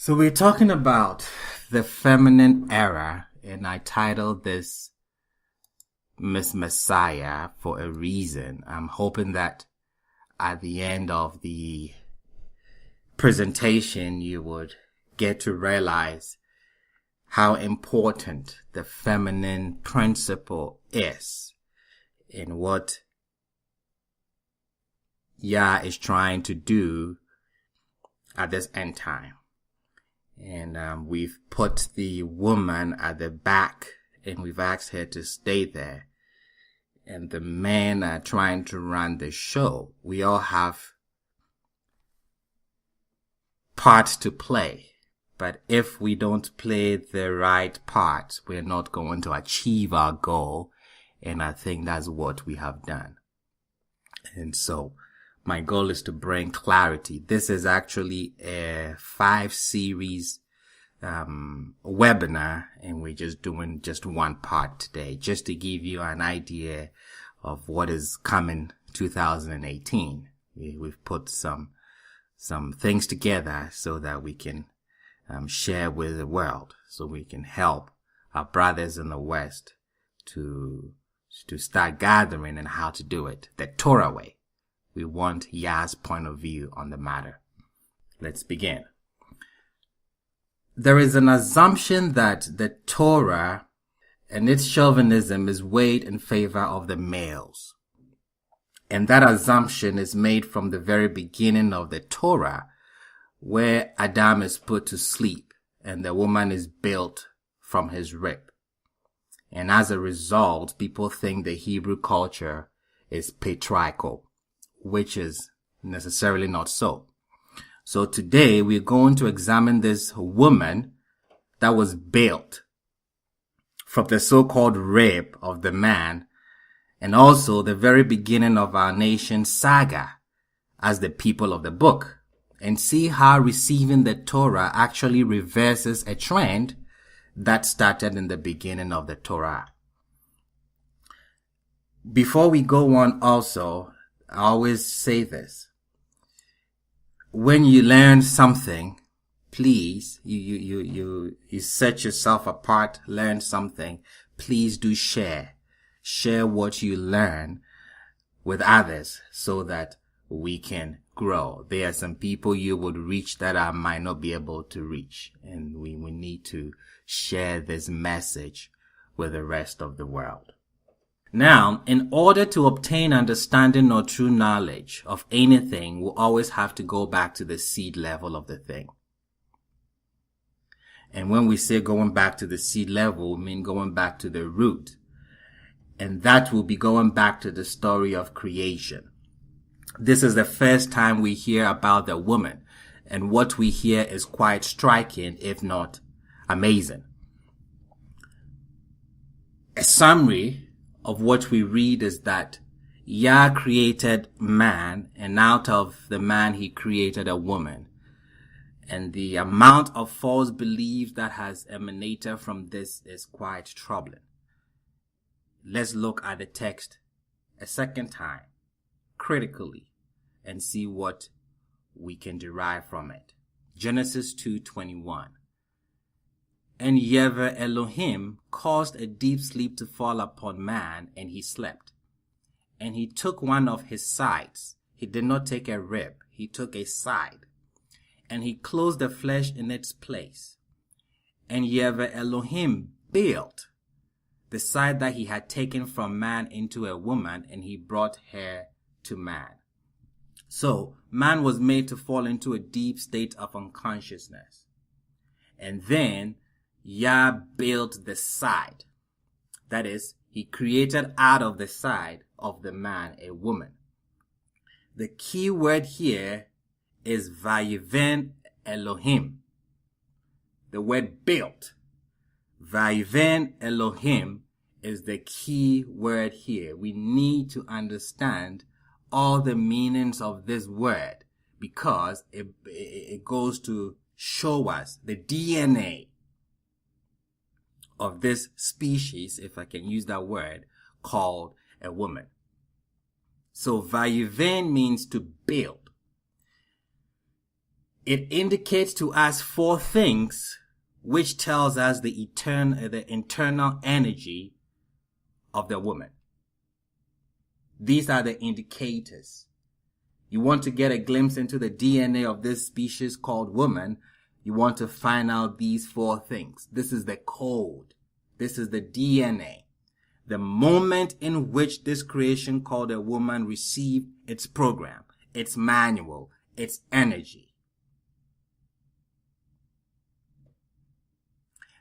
So we're talking about the feminine era, and I titled this Miss Messiah for a reason. I'm hoping that at the end of the presentation, you would get to realize how important the feminine principle is in what Yah is trying to do at this end time. And we've put the woman at the back and we've asked her to stay there. And the men are trying to run the show. We all have parts to play. But if we don't play the right part, we're not going to achieve our goal. And I think that's what we have done. And so my goal is to bring clarity. This is actually a 5-series webinar, and we're just doing just one part today, just to give you an idea of what is coming 2018. We've put some things together so that we can share with the world, so we can help our brothers in the West to start gathering and how to do it the Torah way. We want Yah's point of view on the matter. Let's begin. There is an assumption that the Torah and its chauvinism is weighed in favor of the males. And that assumption is made from the very beginning of the Torah, where Adam is put to sleep and the woman is built from his rib. And as a result, people think the Hebrew culture is patriarchal, which is necessarily not so. So today we're going to examine this woman that was built from the so-called rib of the man, and also the very beginning of our nation's saga as the people of the book, and see how receiving the Torah actually reverses a trend that started in the beginning of the Torah. Before we go on also, I always say this. When you learn something, please, you set yourself apart, learn something, please do share. Share what you learn with others so that we can grow. There are some people you would reach that I might not be able to reach. And we need to share this message with the rest of the world. Now, in order to obtain understanding or true knowledge of anything, we'll always have to go back to the seed level of the thing. And when we say going back to the seed level, we mean going back to the root. And that will be going back to the story of creation. This is the first time we hear about the woman. And what we hear is quite striking, if not amazing. A summary of what we read is that Yah created man, and out of the man he created a woman. And the amount of false belief that has emanated from this is quite troubling. Let's look at the text a second time, critically, and see what we can derive from it. Genesis 2:21. And Erverh Elohim caused a deep sleep to fall upon man, and he slept. And he took one of his sides. He did not take a rib. He took a side. And he closed the flesh in its place. And Erverh Elohim built the side that he had taken from man into a woman, and he brought her to man. So man was made to fall into a deep state of unconsciousness. And then Yah built the side. That is, he created out of the side of the man a woman. The key word here is Vayiven Elohim. The word built. Vayiven Elohim is the key word here. We need to understand all the meanings of this word because it goes to show us the DNA of this species, if I can use that word, called a woman. So Vayiven means to build. It indicates to us four things, which tells us the internal energy of the woman. These are the indicators. You want to get a glimpse into the DNA of this species called woman, you want to find out these four things. This is the code. This is the DNA. The moment in which this creation called a woman received its program, its manual, its energy.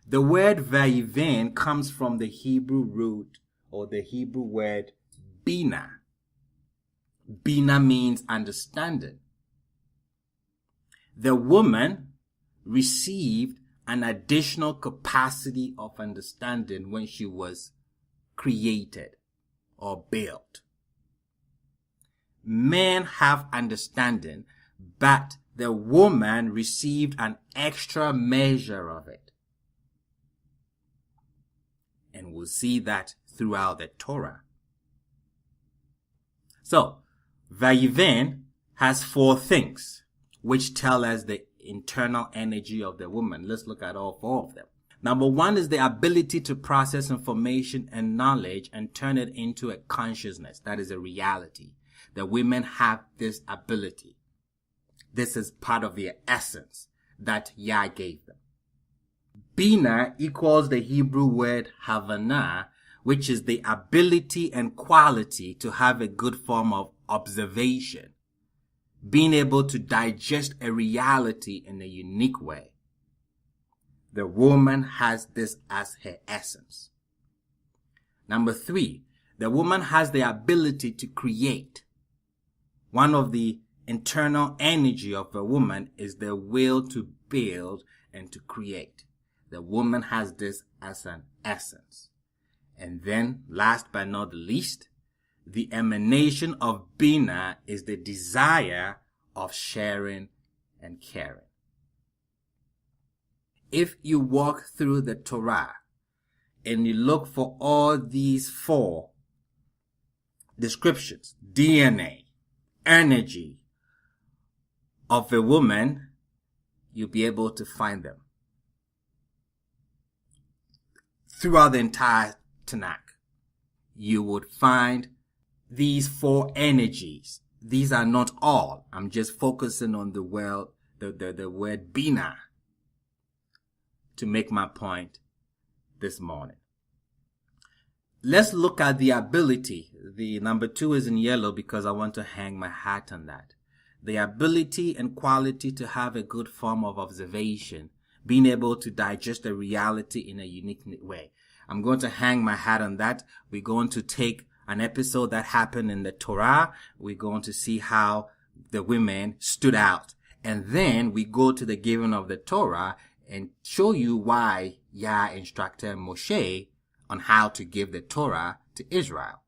The word vayiven comes from the Hebrew root or the Hebrew word bina. Bina means understanding. The woman received an additional capacity of understanding when she was created or built. Men have understanding, but the woman received an extra measure of it. And we'll see that throughout the Torah. So, Vayiven has four things which tell us the internal energy of the woman. Let's look at all four of them. Number one is the ability to process information and knowledge and turn it into a consciousness. That is a reality. The women have this ability. This is part of their essence that Yah gave them. Bina equals the Hebrew word Havana, which is the ability and quality to have a good form of observation, being able to digest a reality in a unique way. The woman has this as her essence. Number three, the woman has the ability to create. One of the internal energy of a woman is the will to build and to create. The woman has this as an essence. And then, last but not least, the emanation of Bina is the desire of sharing and caring. If you walk through the Torah and you look for all these four descriptions, DNA, energy of a woman, you'll be able to find them throughout the entire Tanakh. You would find these four energies. These are not all. I'm just focusing on the word Bina to make my point this morning. Let's look at the ability. The number 2 is in yellow because I want to hang my hat on that. The ability and quality to have a good form of observation, being able to digest a reality in a unique way. I'm going to hang my hat on that. We're going to take an episode that happened in the Torah. We're going to see how the women stood out. And then we go to the giving of the Torah and show you why Yah instructed Moshe on how to give the Torah to Israel.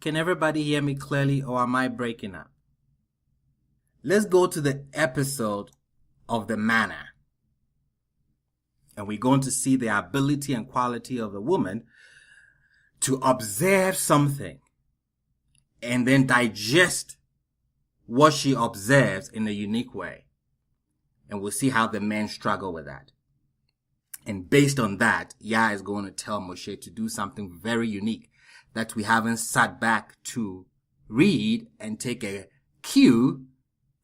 Can everybody hear me clearly, or am I breaking up? Let's go to the episode of the manna. And we're going to see the ability and quality of a woman to observe something and then digest what she observes in a unique way. And we'll see how the men struggle with that. And based on that, Yah is going to tell Moshe to do something very unique that we haven't sat back to read and take a cue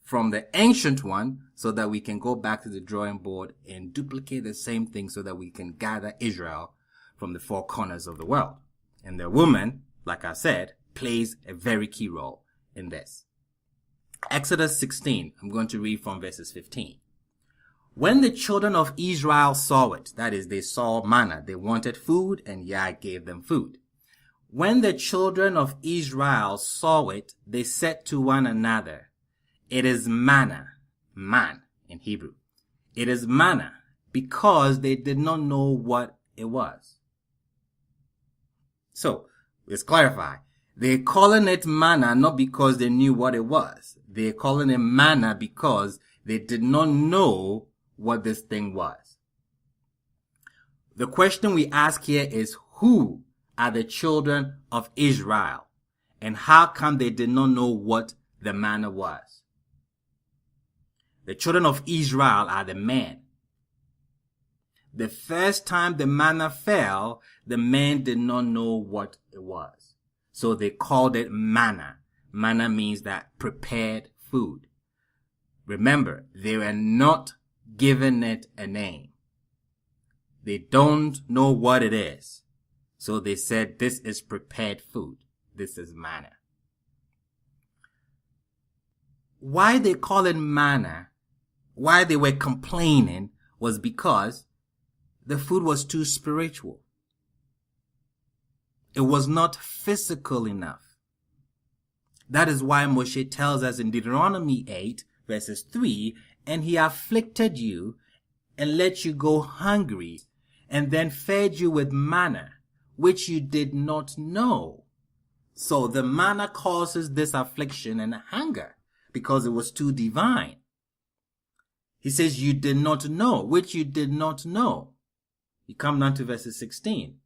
from the ancient one so that we can go back to the drawing board and duplicate the same thing so that we can gather Israel from the four corners of the world. And the woman, like I said, plays a very key role in this. Exodus 16, I'm going to read from verses 15. When the children of Israel saw it, that is, they saw manna, they wanted food, and Yah gave them food. When the children of Israel saw it, they said to one another, it is manna, man in Hebrew. It is manna, because they did not know what it was. So, let's clarify. They're calling it manna not because they knew what it was. They're calling it manna because they did not know what this thing was. The question we ask here is, who are the children of Israel? And how come they did not know what the manna was? The children of Israel are the men. The first time the manna fell, the men did not know what it was. So they called it manna. Manna means that prepared food. Remember, they were not given it a name. They don't know what it is. So they said, this is prepared food. This is manna. Why they call it manna, why they were complaining, was because the food was too spiritual. It was not physical enough. That is why Moshe tells us in Deuteronomy 8, verses 3, and he afflicted you and let you go hungry, and then fed you with manna, which you did not know. So the manna causes this affliction and hunger because it was too divine. He says, you did not know, which you did not know. You come down to verses 16.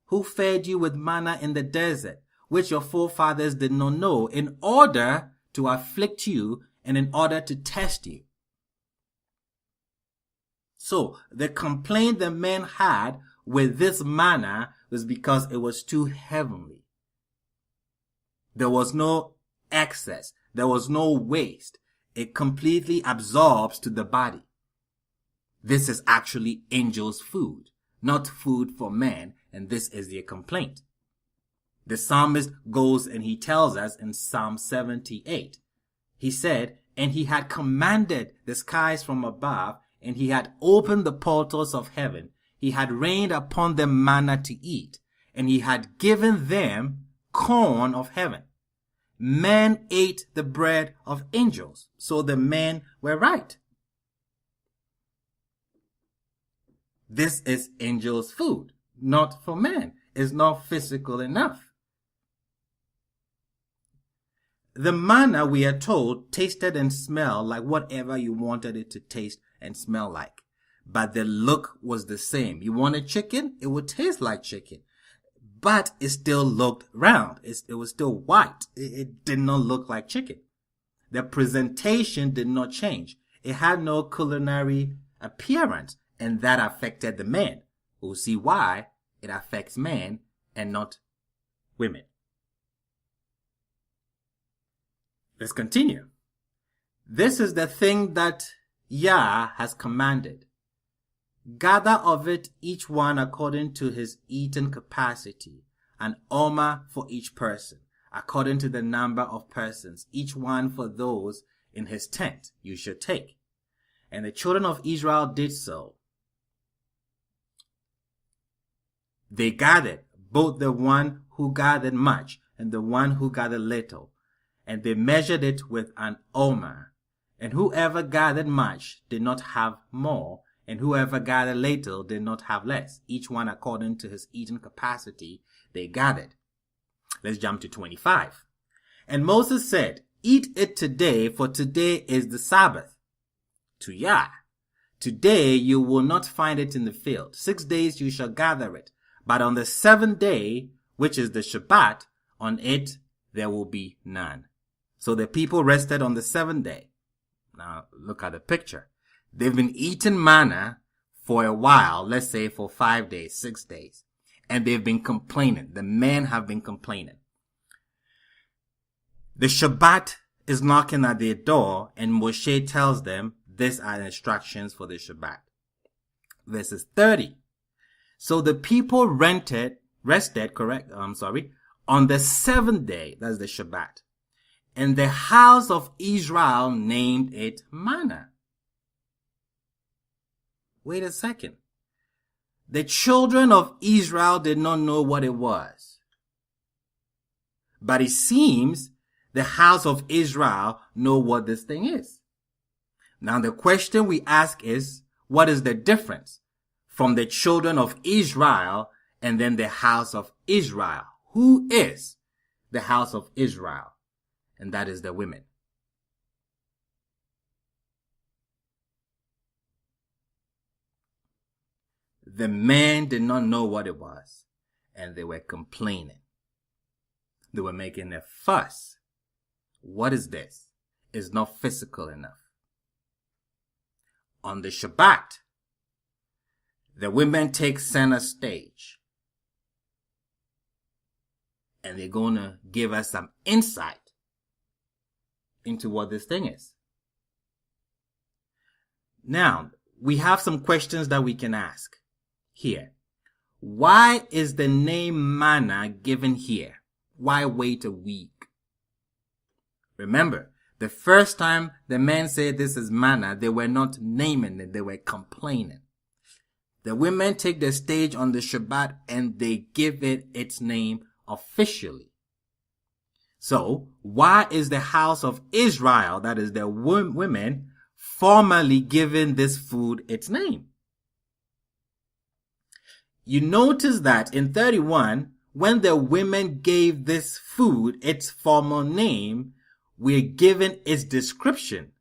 Who fed you with manna in the desert, which your forefathers did not know, in order to afflict you and in order to test you. So the complaint the men had with this manna was because it was too heavenly. There was no excess. There was no waste. It completely absorbs to the body. This is actually angels' food, not food for men, and this is their complaint. The psalmist goes and he tells us in Psalm 78, he said, and he had commanded the skies from above, and he had opened the portals of heaven. He had rained upon them manna to eat, and he had given them corn of heaven. Men ate the bread of angels, so the men were right. This is angels' food, not for men. It's not physical enough. The manna, we are told, tasted and smelled like whatever you wanted it to taste and smell like. But the look was the same. You wanted chicken, it would taste like chicken. But it still looked round. It was still white. It did not look like chicken. The presentation did not change. It had no culinary appearance, and that affected the men. We'll see why it affects men and not women. Let's continue. This is the thing that Yah has commanded. Gather of it each one according to his eating capacity, an omer for each person, according to the number of persons, each one for those in his tent you should take. And the children of Israel did so. They gathered, both the one who gathered much and the one who gathered little, and they measured it with an omer. And whoever gathered much did not have more, and whoever gathered little did not have less. Each one according to his eating capacity they gathered. Let's jump to 25. And Moses said, eat it today, for today is the Sabbath to Yah. Today you will not find it in the field. 6 days you shall gather it. But on the 7th day, which is the Shabbat, on it there will be none. So the people rested on the 7th day. Now look at the picture. They've been eating manna for a while, let's say for 5 days, 6 days. And they've been complaining. The men have been complaining. The Shabbat is knocking at their door, and Moshe tells them these are instructions for the Shabbat. Verses 30. So the people rested, on the 7th day, that's the Shabbat. And the house of Israel named it manna. Wait a second. The children of Israel did not know what it was. But it seems the house of Israel know what this thing is. Now the question we ask is, what is the difference from the children of Israel and then the house of Israel? Who is the house of Israel? And that is the women. The men did not know what it was, and they were complaining. They were making a fuss. What is this? It's not physical enough. on the Shabbat, the women take center stage. And they're going to give us some insight into what this thing is. Now, we have some questions that we can ask here. Why is the name manna given here? Why wait a week? Remember, the first time the men said this is manna, they were not naming it, they were complaining. The women take the stage on the Shabbat and they give it its name officially. So, why is the house of Israel, that is the women, formally given this food its name? You notice that in 31, when the women gave this food its formal name, we're given its description.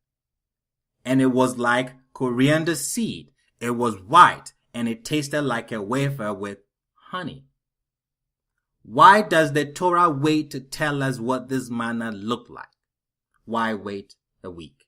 And it was like coriander seed. It was white and it tasted like a wafer with honey. Why does the Torah wait to tell us what this manna looked like? Why wait a week?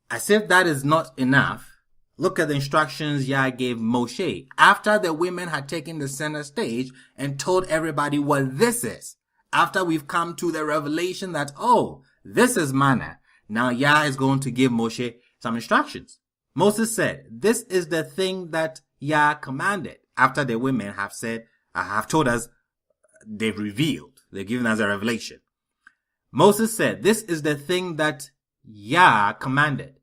As if that is not enough, look at the instructions Yah gave Moshe after the women had taken the center stage and told everybody what this is. After we've come to the revelation that, oh, this is manna. Now Yah is going to give Moshe some instructions. Moses said, this is the thing that Yah commanded. After the women have told us, they've revealed, they've given us a revelation. Moses said, this is the thing that Yah commanded.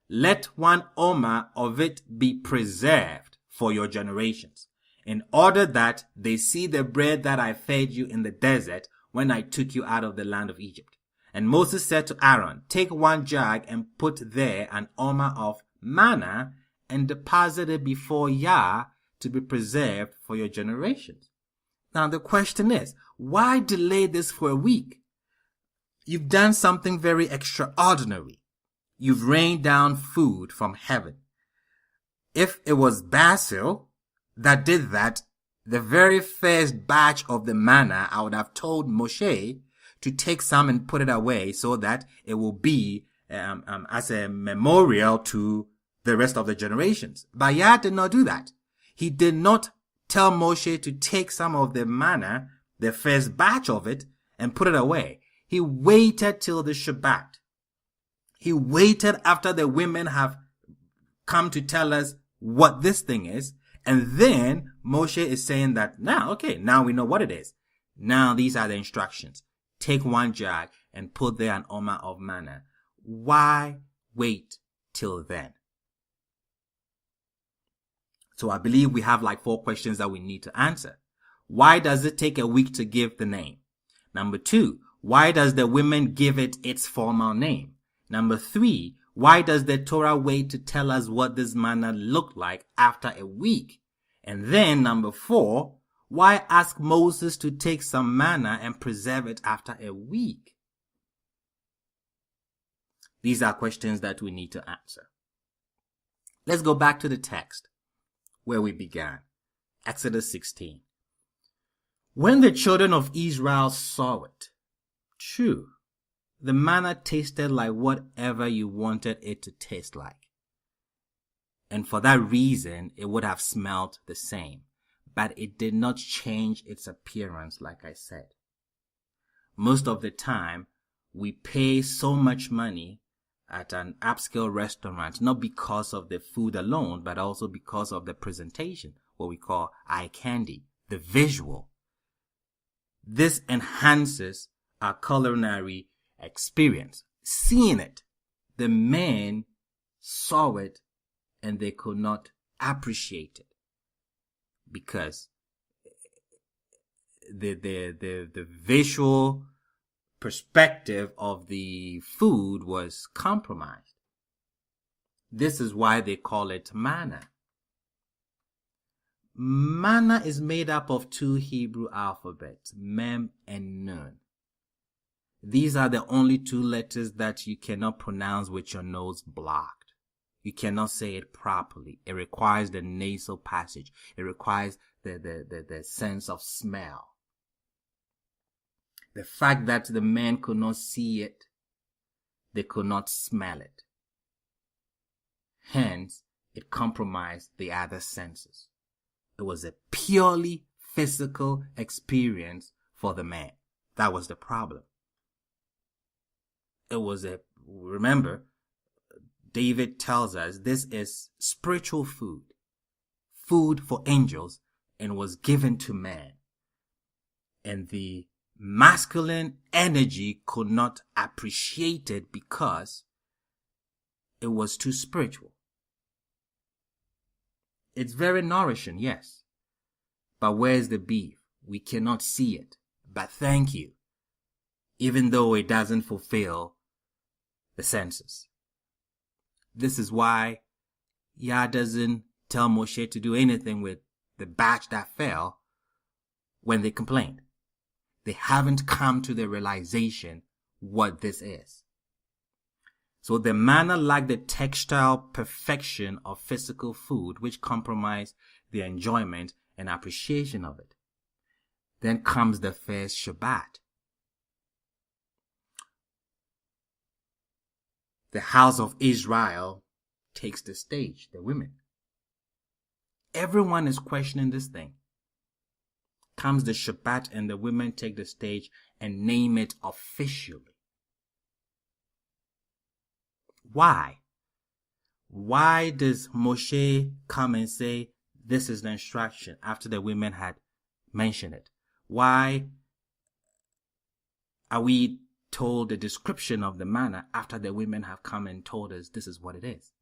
Let 1 omer of it be preserved for your generations, in order that they see the bread that I fed you in the desert when I took you out of the land of Egypt. And Moses said to Aaron, take 1 jug and put there 1 omer of manna and deposit it before Yah to be preserved for your generations. Now the question is, why delay this for a week? You've done something very extraordinary. You've rained down food from heaven. If it was Basil that did that, the very first batch of the manna, I would have told Moshe to take some and put it away so that it will be as a memorial to the rest of the generations. But Yah did not do that. He did not tell Moshe to take some of the manna, the first batch of it, and put it away. He waited till the Shabbat. He waited after the women have come to tell us what this thing is. And then Moshe is saying that now we know what it is. Now these are the instructions. Take 1 jug and put there 1 omer of manna. Why wait till then? So I believe we have like 4 questions that we need to answer. Why does it take a week to give the name? Number 2, why does the women give it its formal name? Number 3, why does the Torah wait to tell us what this manna looked like after a week? And then number 4, why ask Moses to take some manna and preserve it after a week? These are questions that we need to answer. Let's go back to the text where we began. Exodus 16. When the children of Israel saw it, true, the manna tasted like whatever you wanted it to taste like. And for that reason, it would have smelled the same. But it did not change its appearance, like I said. Most of the time, we pay so much money at an upscale restaurant, not because of the food alone, but also because of the presentation, what we call eye candy, the visual. This enhances our culinary experience. Seeing it, the men saw it and they could not appreciate it because the visual perspective of the food was compromised. This is why they call it manna. Manna is made up of 2 Hebrew alphabets, Mem and Nun. These are the only 2 letters that you cannot pronounce with your nose blocked. You cannot say it properly. It requires the nasal passage. It requires the sense of smell. The fact that the men could not see it, they could not smell it. Hence, it compromised the other senses. It was a purely physical experience for the man. That was the problem. Remember, David tells us this is spiritual food, food for angels, and was given to man. And the masculine energy could not appreciate it because it was too spiritual. It's very nourishing, yes. But where's the beef? We cannot see it. But thank you. Even though it doesn't fulfill the senses. This is why Yah doesn't tell Moshe to do anything with the batch that fell when they complained. They haven't come to the realization what this is. So the manna lacked the textile perfection of physical food, which compromised the enjoyment and appreciation of it. Then comes the first Shabbat. The house of Israel takes the stage, the women. Everyone is questioning this thing. Comes the Shabbat and the women take the stage and name it officially. Why? Why does Moshe come and say this is the instruction after the women had mentioned it? Why are we told the description of the manna after the women have come and told us this is what it is?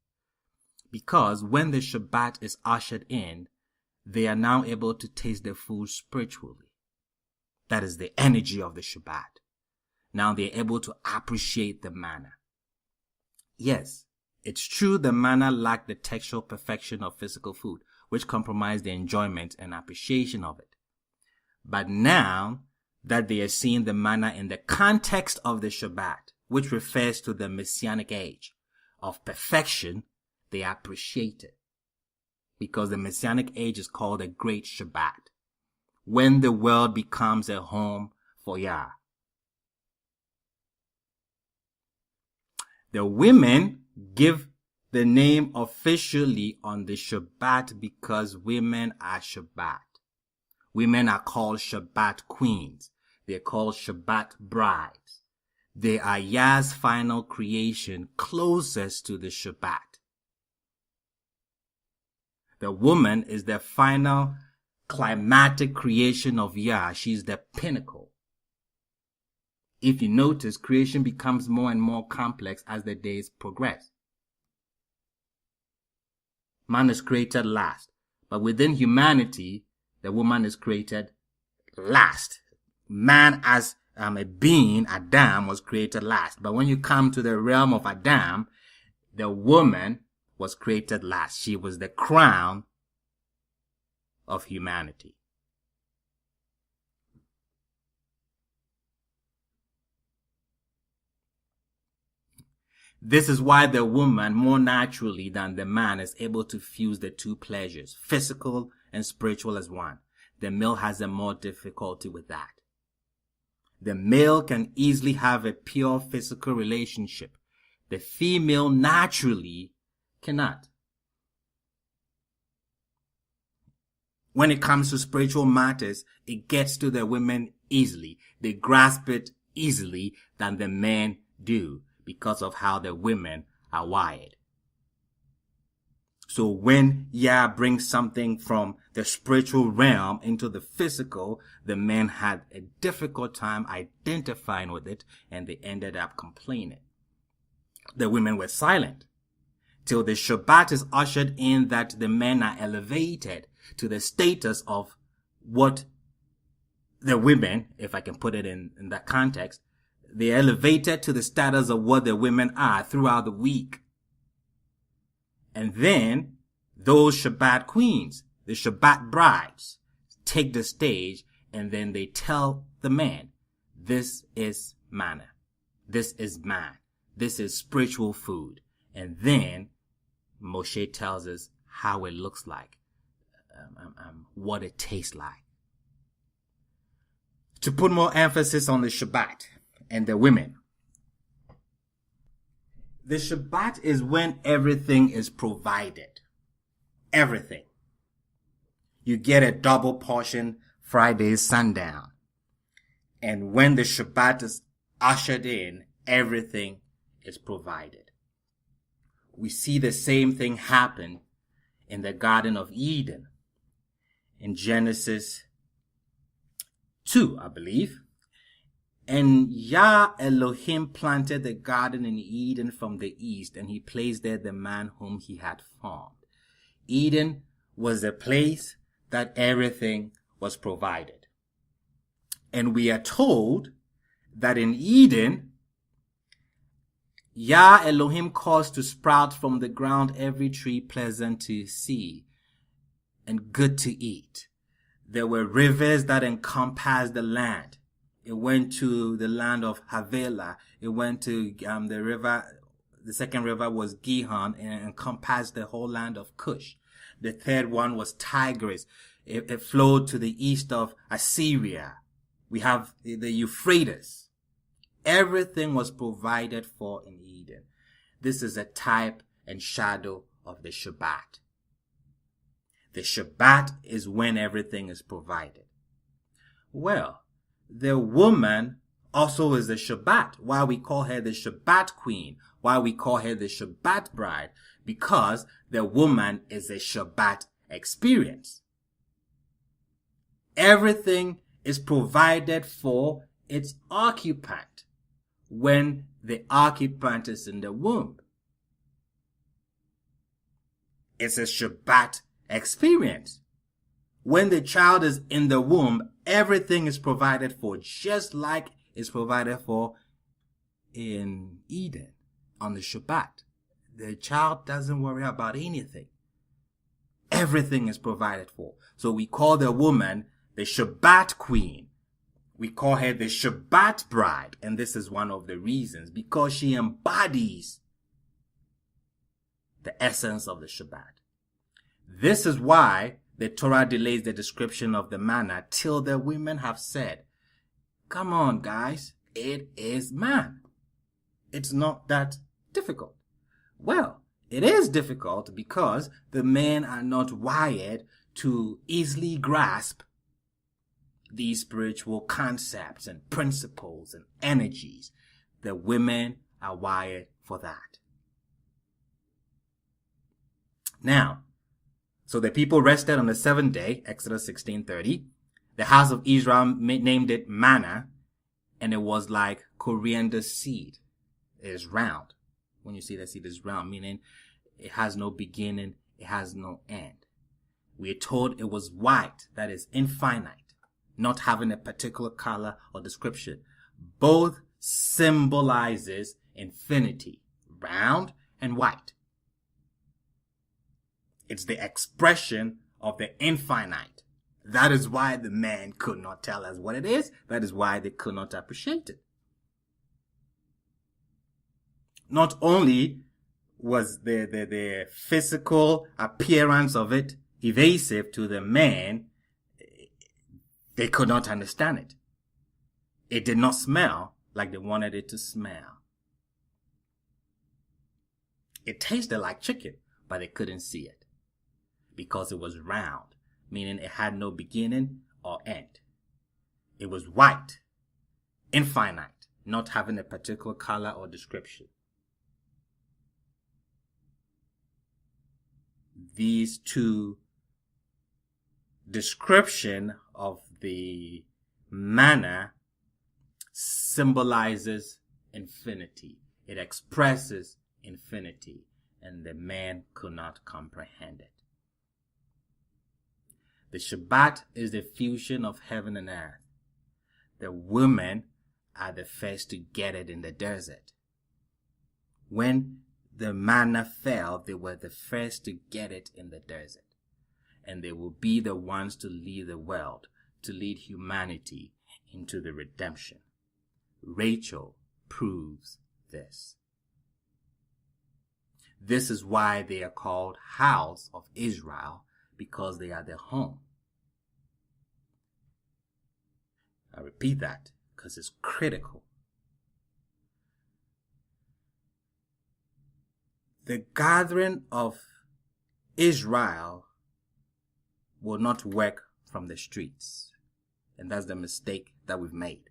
Because when the Shabbat is ushered in, they are now able to taste the food spiritually. That is the energy of the Shabbat. Now they are able to appreciate the manna. Yes, it's true the manna lacked the textual perfection of physical food, which compromised the enjoyment and appreciation of it. But now that they are seeing the manna in the context of the Shabbat, which refers to the Messianic age of perfection, they appreciate it. Because the Messianic age is called the Great Shabbat, when the world becomes a home for Yah. The women give the name officially on the Shabbat because women are Shabbat. Women are called Shabbat queens. They're called Shabbat brides. They are Yah's final creation closest to the Shabbat. The woman is the final climatic creation of Yah. She's the pinnacle. If you notice, creation becomes more and more complex as the days progress. Man is created last, but within humanity, the woman is created last. Man as a being, Adam, was created last. But when you come to the realm of Adam, the woman was created last. She was the crown of humanity. This is why the woman, more naturally than the man, is able to fuse the two pleasures, physical and spiritual, as one. The male has a more difficulty with that. The male can easily have a pure physical relationship. The female naturally cannot. When it comes to spiritual matters, it gets to the women easily. They grasp it easily than the men do because of how the women are wired. So when Yah brings something from the spiritual realm into the physical, the men had a difficult time identifying with it and they ended up complaining. The women were silent till the Shabbat is ushered in, that the men are elevated to the status of what the women, if I can put it in that context, they're elevated to the status of what the women are throughout the week. And then those Shabbat queens, the Shabbat brides, take the stage and then they tell the man, this is manna. This is man. This is spiritual food. And then Moshe tells us how it looks like, what it tastes like. To put more emphasis on the Shabbat and the women, The Shabbat is when everything is provided. Everything. You get a double portion Friday sundown. And when the Shabbat is ushered in, everything is provided. We see the same thing happen in the Garden of Eden. In Genesis 2, I believe. And Yah Elohim planted the garden in Eden from the east, and he placed there the man whom he had formed. Eden was a place that everything was provided. And we are told that in Eden, Yah Elohim caused to sprout from the ground every tree pleasant to see and good to eat. There were rivers that encompassed the land. It went to the land of Havilah. It went to the river. The second river was Gihon and encompassed the whole land of Cush. The third one was Tigris. It flowed to the east of Assyria. We have the Euphrates. Everything was provided for in Eden. This is a type and shadow of the Shabbat. The Shabbat is when everything is provided. Well, the woman also is the Shabbat. Why we call her the Shabbat queen? Why we call her the Shabbat bride? Because the woman is a Shabbat experience. Everything is provided for its occupant when the occupant is in the womb. It's a Shabbat experience. When the child is in the womb, everything is provided for, just like it's provided for in Eden on the Shabbat. The child doesn't worry about anything. Everything is provided for. So we call the woman the Shabbat queen. We call her the Shabbat bride. And this is one of the reasons, because she embodies the essence of the Shabbat. This is why the Torah delays the description of the manna till the women have said, come on, guys, it is man. It's not that difficult. Well, it is difficult because the men are not wired to easily grasp these spiritual concepts and principles and energies. The women are wired for that. Now, so the people rested on the seventh day, Exodus 16:30. The house of Israel named it manna, and it was like coriander seed. It is round. When you see that seed is round, meaning it has no beginning, it has no end. We are told it was white, that is infinite, not having a particular color or description. Both symbolizes infinity, round and white. It's the expression of the infinite. That is why the man could not tell us what it is. That is why they could not appreciate it. Not only was the physical appearance of it evasive to the man, they could not understand it. It did not smell like they wanted it to smell. It tasted like chicken, but they couldn't see it because it was round, meaning it had no beginning or end. It was white, infinite, not having a particular color or description. These two description of the manna symbolizes infinity. It expresses infinity, and the man could not comprehend it. The Shabbat is the fusion of heaven and earth. The women are the first to get it in the desert. When the manna fell, they were the first to get it in the desert. And they will be the ones to lead the world, to lead humanity into the redemption. Rachel proves this. This is why they are called House of Israel, because they are their home. I repeat that because it's critical. The gathering of Israel will not work from the streets. And that's the mistake that we've made.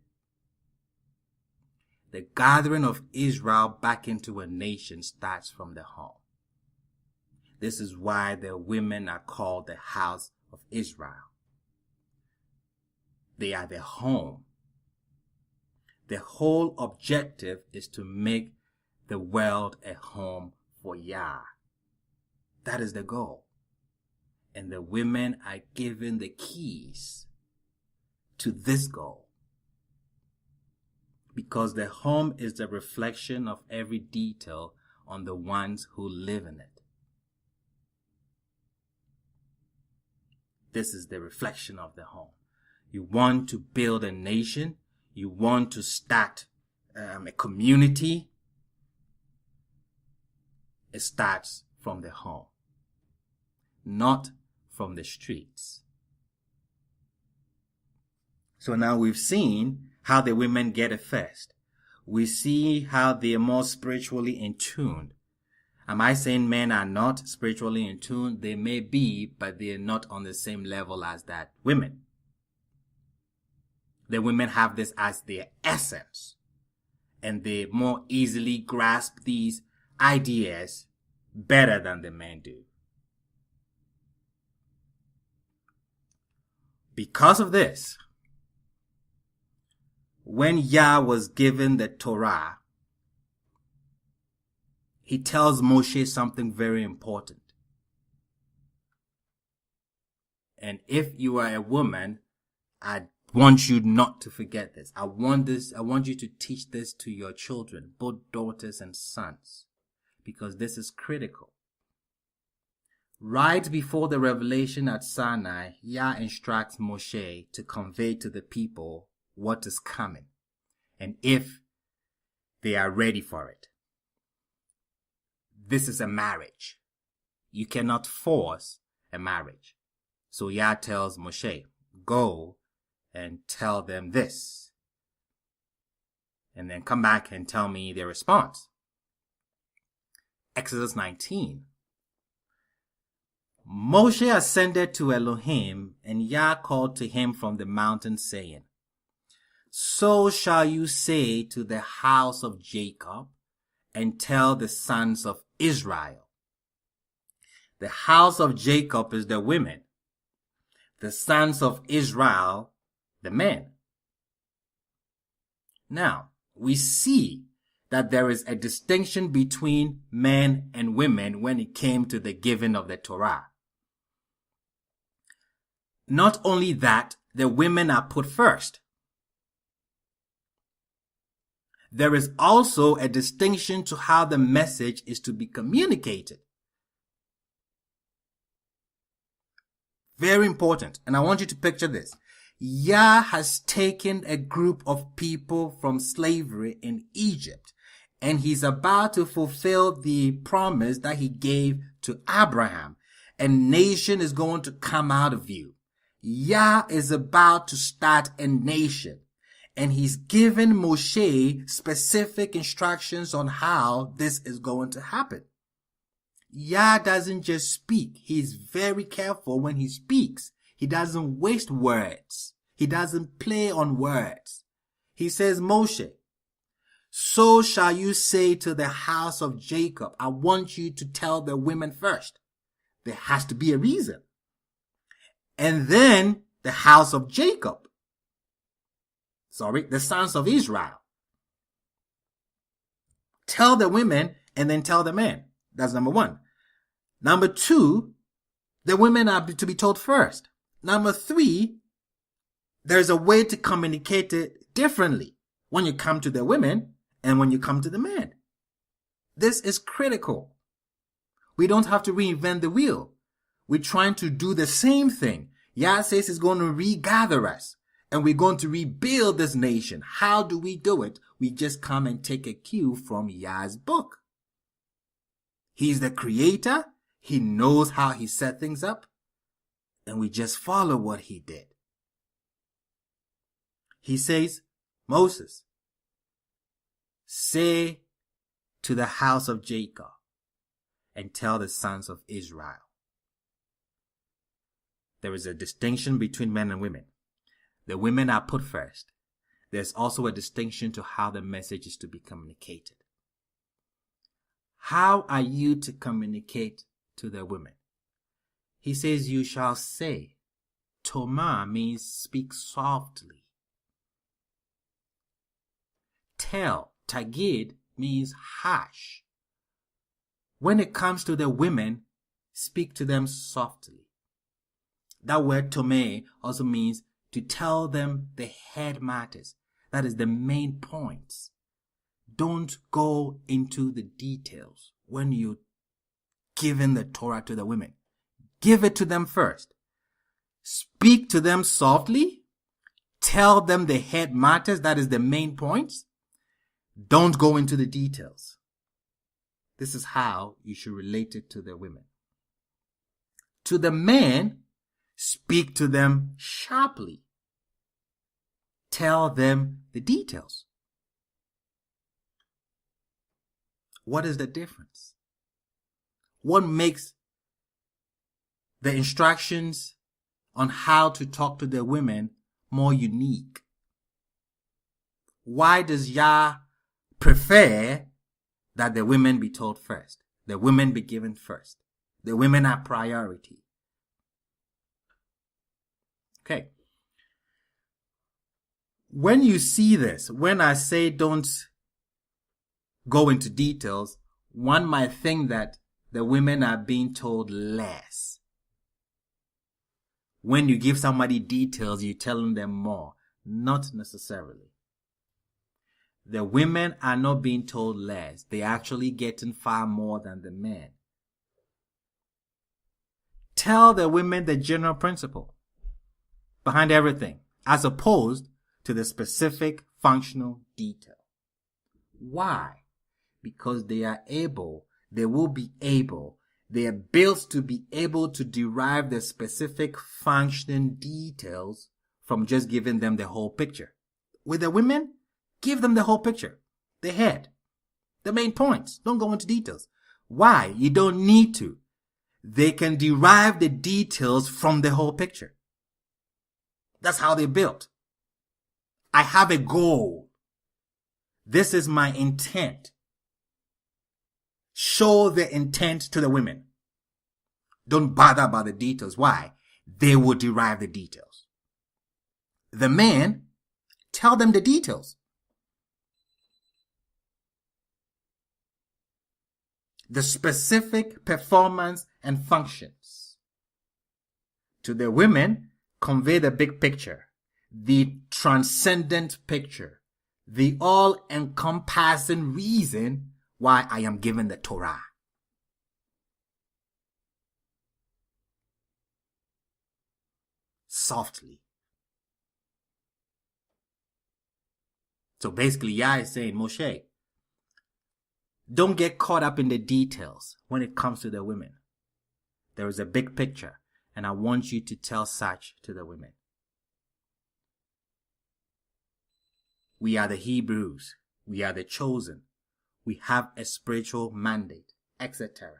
The gathering of Israel back into a nation starts from the home. This is why the women are called the house of Israel. They are the home. The whole objective is to make the world a home for Yah. That is the goal. And the women are given the keys to this goal. Because the home is the reflection of every detail on the ones who live in it. This is the reflection of the home. You want to build a nation. You want to start a community. It starts from the home, not from the streets. So now we've seen how the women get it first. We see how they are more spiritually in tune. Am I saying men are not spiritually in tune? They may be, but they are not on the same level as that women. The women have this as their essence, and they more easily grasp these ideas better than the men do. Because of this, when Yah was given the Torah, he tells Moshe something very important. And if you are a woman, I want you not to forget this. I want you to teach this to your children, both daughters and sons, because this is critical. Right before the revelation at Sinai, Yah instructs Moshe to convey to the people what is coming, and if they are ready for it. This is a marriage. You cannot force a marriage. So Yah tells Moshe, go and tell them this, and then come back and tell me their response. Exodus 19. Moshe ascended to Elohim, and Yah called to him from the mountain, saying, so shall you say to the house of Jacob, and tell the sons of Israel. The house of Jacob is the women. The sons of Israel, the men. Now, we see that there is a distinction between men and women when it came to the giving of the Torah. Not only that, the women are put first. There is also a distinction to how the message is to be communicated. Very important. And I want you to picture this. Yah has taken a group of people from slavery in Egypt, and he's about to fulfill the promise that he gave to Abraham. A nation is going to come out of you. Yah is about to start a nation. And he's given Moshe specific instructions on how this is going to happen. Yah doesn't just speak. He's very careful when he speaks. He doesn't waste words. He doesn't play on words. He says, Moshe, so shall you say to the house of Jacob. I want you to tell the women first. There has to be a reason. And then the house of Jacob. The sons of Israel. Tell the women and then tell the men. That's number one. Number two, the women are to be told first. Number three, there's a way to communicate it differently when you come to the women and when you come to the men. This is critical. We don't have to reinvent the wheel. We're trying to do the same thing. Yah says he's going to regather us. And we're going to rebuild this nation. How do we do it? We just come and take a cue from Yah's book. He's the creator. He knows how he set things up. And we just follow what he did. He says, Moses, say to the house of Jacob. and tell the sons of Israel. There is a distinction between men and women. The women are put first. There's also a distinction to how the message is to be communicated. How are you to communicate to the women? He says, you shall say. Toma means speak softly. Tell, tagid, means harsh. When it comes to the women, speak to them softly. That word tome also means to tell them the head matters. That is the main points. Don't go into the details when you're giving the Torah to the women. Give it to them first. Speak to them softly. Tell them the head matters. That is the main points. Don't go into the details. This is how you should relate it to the women. To the men, speak to them sharply. Tell them the details. What is the difference? What makes the instructions on how to talk to the women more unique? Why does Yah prefer that the women be told first? The women be given first. The women are priority. Okay. When you see this, when I say don't go into details, one might think that the women are being told less. When you give somebody details, you're telling them more. Not necessarily. The women are not being told less. They're actually getting far more than the men. Tell the women the general principle behind everything, as opposed to the specific functional detail. Why? Because they will be able, they are built to be able to derive the specific functioning details from just giving them the whole picture. With the women, give them the whole picture, the head, the main points. Don't go into details. Why? You don't need to. They can derive the details from the whole picture. That's how they're built. I have a goal. This is my intent. Show the intent to the women. Don't bother about the details. Why? They will derive the details. The men, tell them the details. The specific performance and functions. To the women, convey the big picture, the transcendent picture, the all-encompassing reason why I am given the Torah. Softly. So basically, Yah is saying, Moshe, don't get caught up in the details when it comes to the women. There is a big picture, and I want you to tell such to the women. We are the Hebrews. We are the chosen. We have a spiritual mandate, etc.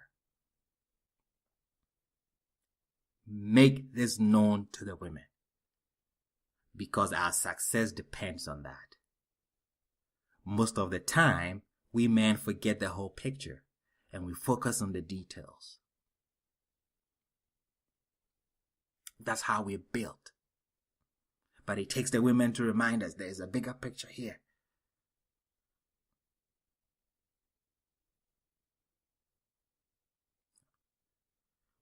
Make this known to the women, because our success depends on that. Most of the time, we men forget the whole picture and we focus on the details. That's how we're built. But it takes the women to remind us there's a bigger picture here.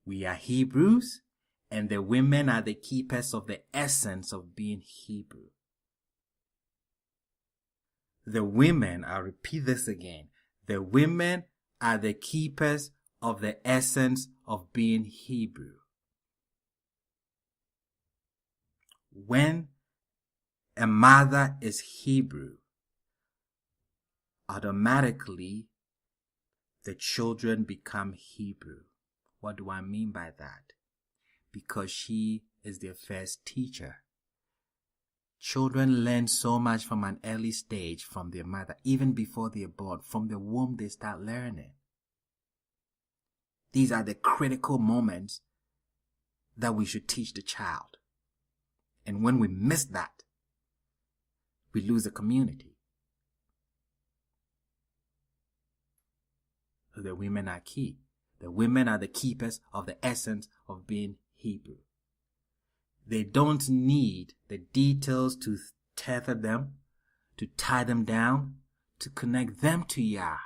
We are Hebrews, and the women are the keepers of the essence of being Hebrew. The women, I'll repeat this again, the women are the keepers of the essence of being Hebrew. When a mother is Hebrew, automatically the children become Hebrew. What do I mean by that? Because she is their first teacher. Children learn so much from an early stage from their mother, even before they are born. From the womb, they start learning. These are the critical moments that we should teach the child. And when we miss that, we lose the community. So the women are key. The women are the keepers of the essence of being Hebrew. They don't need the details to tether them, to tie them down, to connect them to Yah.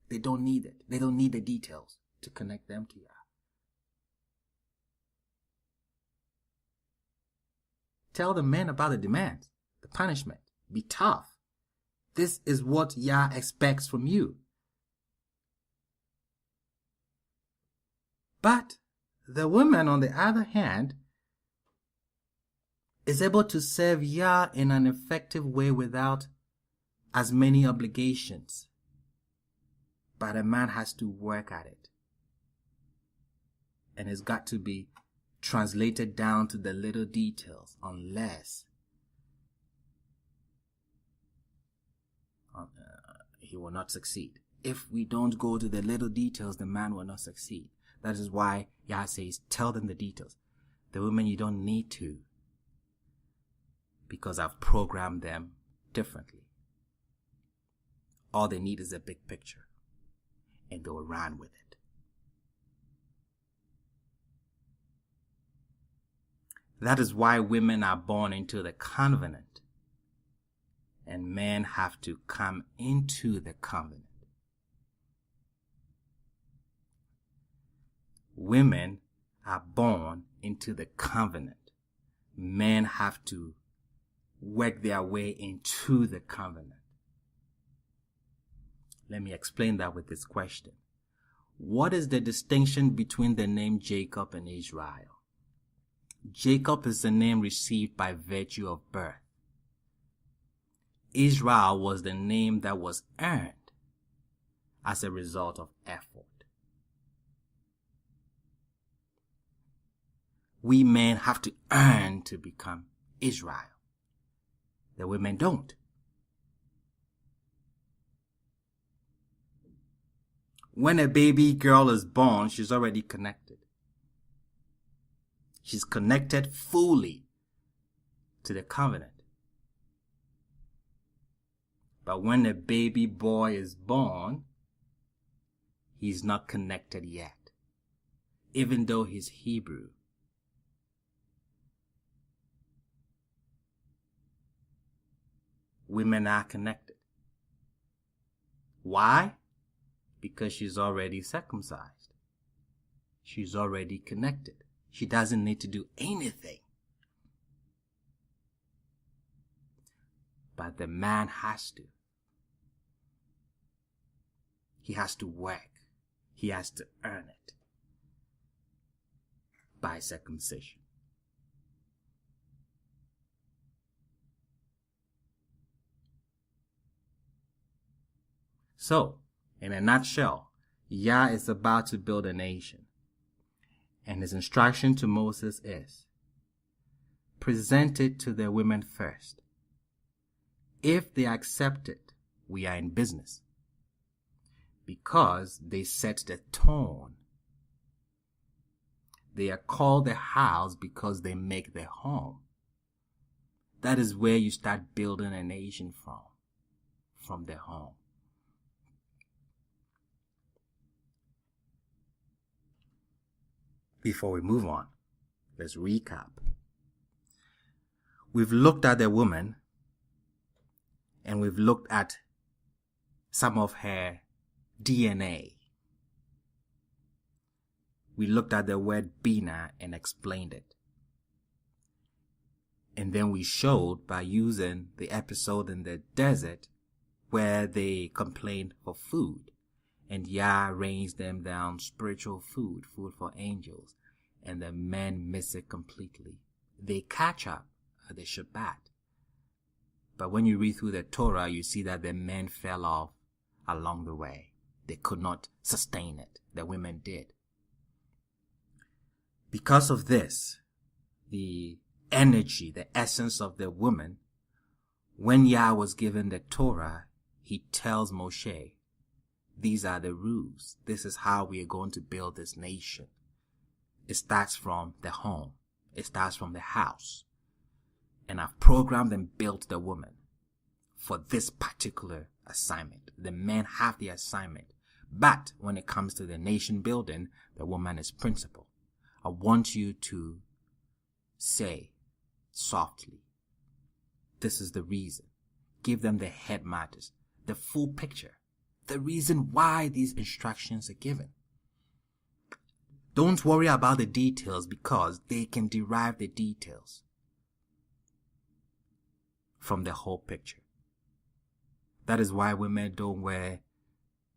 They don't need it. They don't need the details to connect them to Yah. Tell the men about the demands, the punishment. Be tough. This is what Yah expects from you. But the woman, on the other hand, is able to serve Yah in an effective way without as many obligations. But a man has to work at it. And it's got to be translated down to the little details, unless he will not succeed. If we don't go to the little details, the man will not succeed. That is why Yah says, tell them the details. The women, you don't need to, because I've programmed them differently. All they need is a big picture, and they'll run with it. That is why women are born into the covenant, and men have to come into the covenant. Women are born into the covenant. Men have to work their way into the covenant. Let me explain that with this question. What is the distinction between the name Jacob and Israel? Jacob is the name received by virtue of birth. Israel was the name that was earned as a result of effort. We men have to earn to become Israel. The women don't. When a baby girl is born, she's already connected. She's connected fully to the covenant. But when a baby boy is born, he's not connected yet, even though he's Hebrew. Women are connected. Why? Because she's already circumcised. She's already connected. She doesn't need to do anything. But the man has to. He has to work. He has to earn it by circumcision. So, in a nutshell, Yah is about to build a nation. And his instruction to Moses is, present it to the women first. If they accept it, we are in business. Because they set the tone. They are called the house because they make their home. That is where you start building a nation from their home. Before we move on, let's recap. We've looked at the woman, and we've looked at some of her DNA. We looked at the word Bina and explained it. And then we showed by using the episode in the desert where they complained for food. And Yah rains them down spiritual food for angels. And the men miss it completely. They catch up at the Shabbat. But when you read through the Torah, you see that the men fell off along the way. They could not sustain it. The women did. Because of this, the energy, the essence of the woman, when Yah was given the Torah, he tells Moshe, These are the rules. This is how we are going to build this nation. It starts from the home. It starts from the house. And I've programmed and built the woman for this particular assignment. The men have the assignment. But when it comes to the nation building, the woman is principal. I want you to say softly, this is the reason. Give them the head matters, the full picture, the reason why these instructions are given. Don't worry about the details because they can derive the details from the whole picture. That is why women don't wear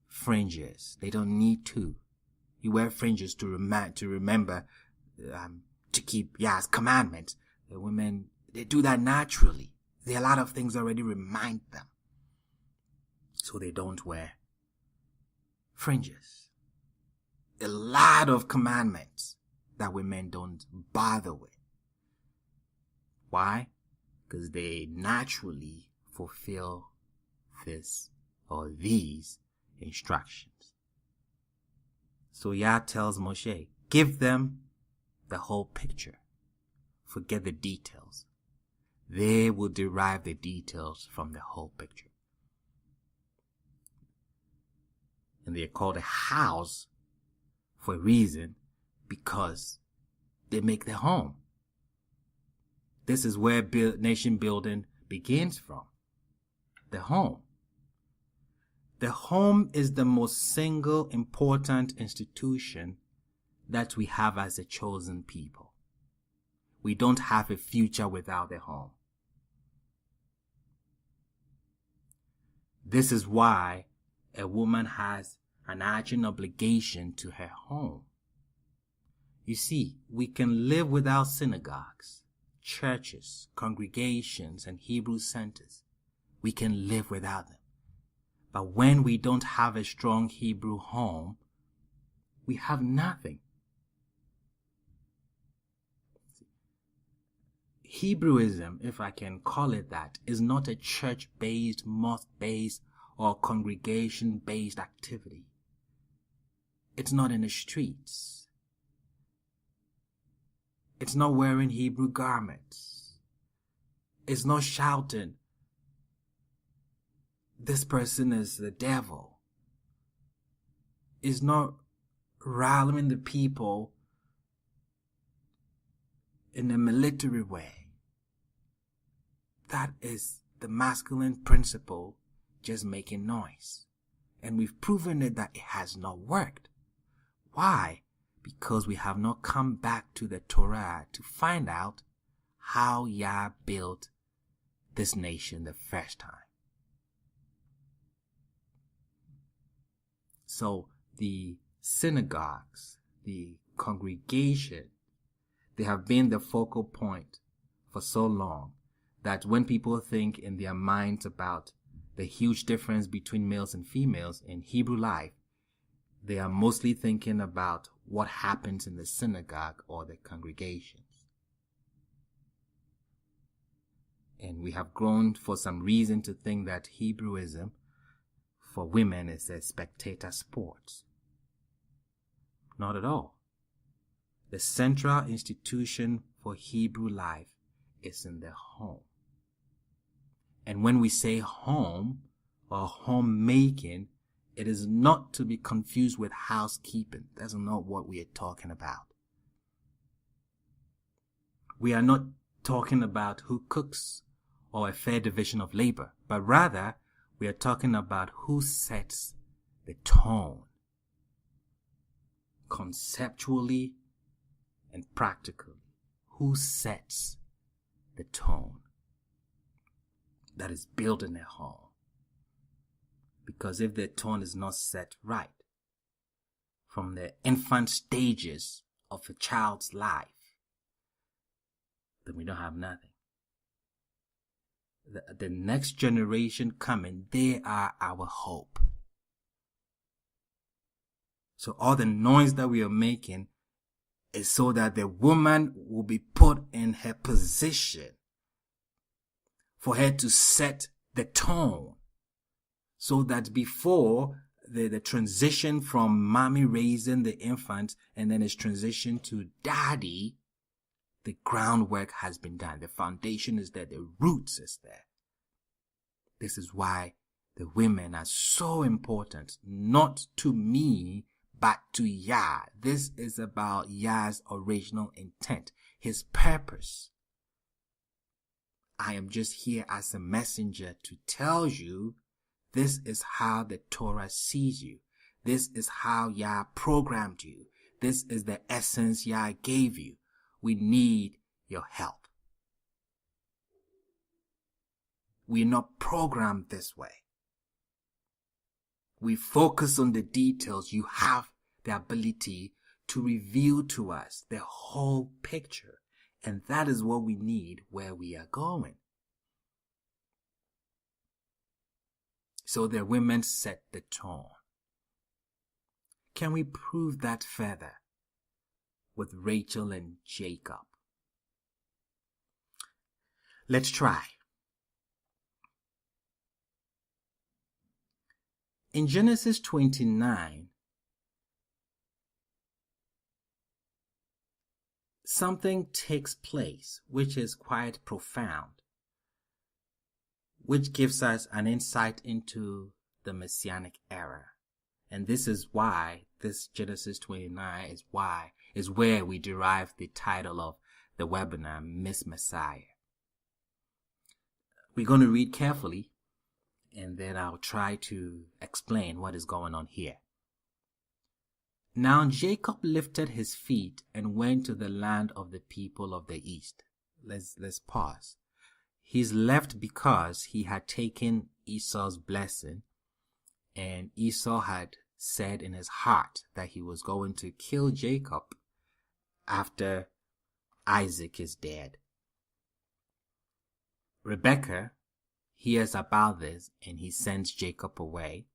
fringes. They don't need to. You wear fringes to remember to keep Yah's commandments. The women, they do that naturally. There are a lot of things already remind them. So they don't wear fringes. A lot of commandments that women don't bother with. Why? Because they naturally fulfill this or these instructions. So Yah tells Moshe, give them the whole picture. Forget the details. They will derive the details from the whole picture. And they are called a house for a reason, because they make the home. This is where nation building begins from. The home. The home is the most single important institution that we have as a chosen people. We don't have a future without the home. This is why a woman has an urgent obligation to her home. You see, we can live without synagogues, churches, congregations, and Hebrew centers. We can live without them. But when we don't have a strong Hebrew home, we have nothing. Hebrewism, if I can call it that, is not a church-based, mosque-based, or congregation-based activity. It's not in the streets. It's not wearing Hebrew garments. It's not shouting, this person is the devil. It's not rallying the people in a military way. That is the masculine principle just making noise. And we've proven it that it has not worked. Why? Because we have not come back to the Torah to find out how Yah built this nation the first time. So the synagogues, the congregation, they have been the focal point for so long that when people think in their minds about the huge difference between males and females in Hebrew life, they are mostly thinking about what happens in the synagogue or the congregations. And we have grown for some reason to think that Hebrewism for women is a spectator sport. Not at all. The central institution for Hebrew life is in the home. And when we say home or homemaking, it is not to be confused with housekeeping. That's not what we are talking about. We are not talking about who cooks or a fair division of labor, but rather we are talking about who sets the tone, conceptually and practically. Who sets the tone that is built in a home? Because if the tone is not set right from the infant stages of a child's life, then we don't have nothing. The next generation coming, they are our hope. So all the noise that we are making is so that the woman will be put in her position for her to set the tone, so that before the transition from mommy raising the infant and then its transition to daddy, the groundwork has been done. The foundation is there. The roots is there. This is why the women are so important, not to me, but to Yah. This is about Yah's original intent, his purpose. I am just here as a messenger to tell you this is how the Torah sees you. This is how Yah programmed you. This is the essence Yah gave you. We need your help. We're not programmed this way. We focus on the details. You have the ability to reveal to us the whole picture. And that is what we need where we are going. So the women set the tone. Can we prove that further with Rachel and Jacob? Let's try. In Genesis 29, something takes place which is quite profound, which gives us an insight into the Messianic era. And this is why this Genesis 29 is where we derive the title of the webinar, Miss Messiah. We're going to read carefully, and then I'll try to explain what is going on here. Now Jacob lifted his feet and went to the land of the people of the east. Let's pause. He's left because he had taken Esau's blessing, and Esau had said in his heart that he was going to kill Jacob after Isaac is dead. Rebekah hears about this, and he sends Jacob away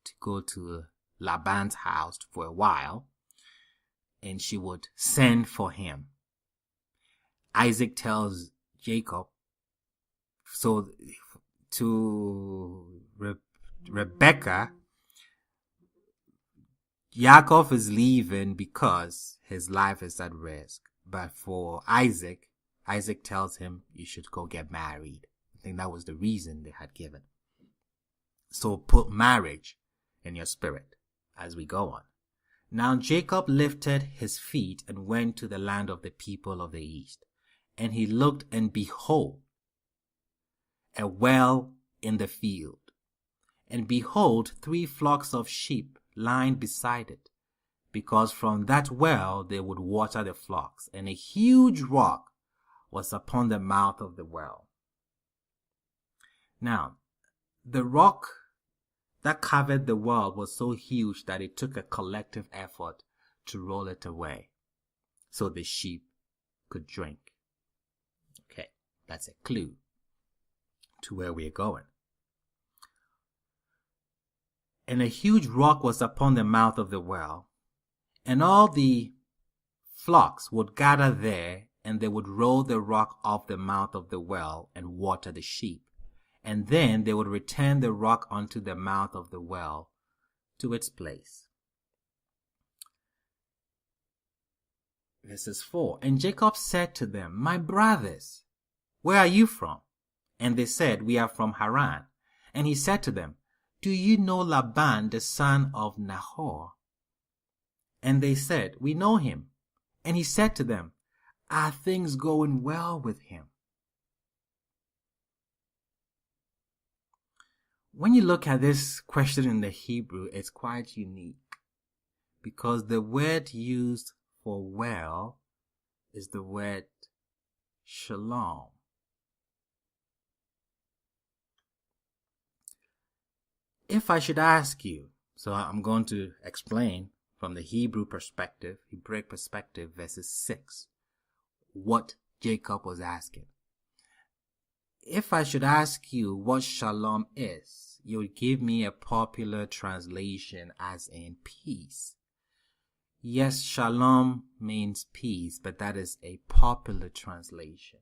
to go to Laban's house for a while, and she would send for him. Isaac tells Jacob, so to Rebekah, Yaakov is leaving because his life is at risk. But for Isaac tells him, you should go get married. I think that was the reason they had given. So put marriage in your spirit as we go on. Now Jacob lifted his feet and went to the land of the people of the east. And he looked, and behold, a well in the field. And behold, 3 flocks of sheep lying beside it, because from that well they would water the flocks. And a huge rock was upon the mouth of the well. Now, the rock that covered the well was so huge that it took a collective effort to roll it away so the sheep could drink. Okay, that's a clue to where we're going. And a huge rock was upon the mouth of the well, and all the flocks would gather there, and they would roll the rock off the mouth of the well and water the sheep. And then they would return the rock onto the mouth of the well to its place. Verses 4. And Jacob said to them, my brothers, where are you from? And they said, we are from Haran. And he said to them, do you know Laban, the son of Nahor? And they said, we know him. And he said to them, are things going well with him? When you look at this question in the Hebrew, it's quite unique, because the word used for well is the word shalom. If I should ask you, so I'm going to explain from the Hebrew perspective, Hebraic perspective, verses 6, what Jacob was asking. If I should ask you what shalom is, you would give me a popular translation as in peace. Yes, shalom means peace, but that is a popular translation.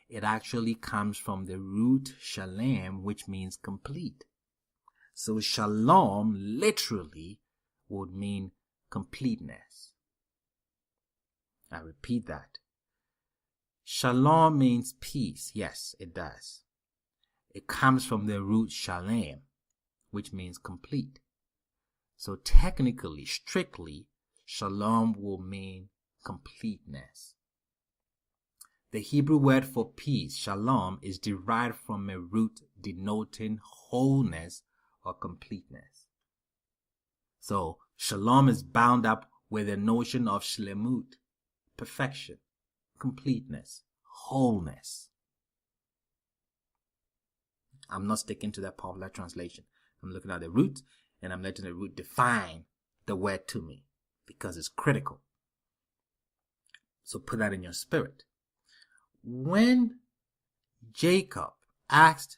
It actually comes from the root shalem, which means complete. So shalom literally would mean completeness. I repeat that. Shalom means peace. Yes, it does. It comes from the root shalem, which means complete. So technically, strictly, shalom will mean completeness. The Hebrew word for peace, shalom, is derived from a root denoting wholeness or completeness. So shalom is bound up with the notion of shlemut, perfection, completeness, wholeness. I'm not sticking to that popular translation. I'm looking at the root, and I'm letting the root define the word to me because it's critical. So put that in your spirit. When Jacob asked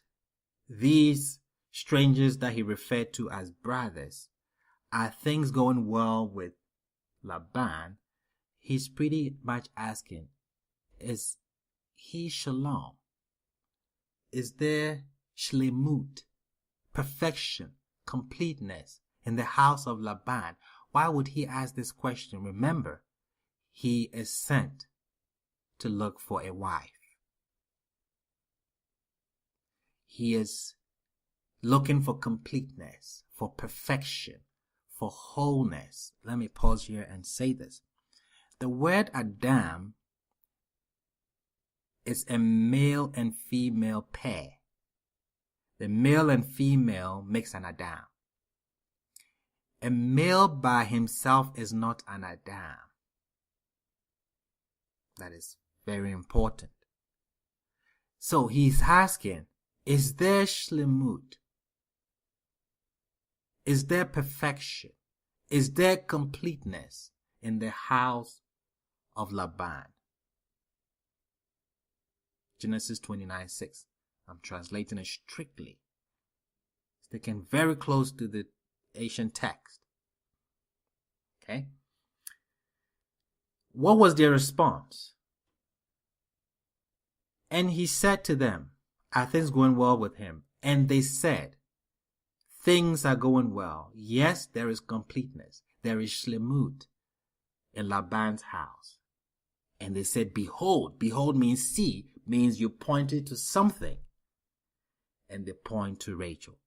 these strangers that he referred to as brothers, are things going well with Laban? He's pretty much asking, is he shalom? Is there shlemut, perfection, completeness in the house of Laban? Why would he ask this question? Remember, he is sent to look for a wife. He is looking for completeness, for perfection, for wholeness. Let me pause here and say this. The word Adam is a male and female pair. The male and female makes an Adam. A male by himself is not an Adam. That is very important. So he's asking, is there shlemut? Is there perfection? Is there completeness in the house of Laban? Genesis 29:6. I'm translating it strictly. Sticking very close to the ancient text. Okay? What was their response? And he said to them, are things going well with him? And they said, things are going well. Yes, there is completeness. There is shlemut in Laban's house. And they said, behold. Behold means see, means you pointed to something. And they point to Rachel.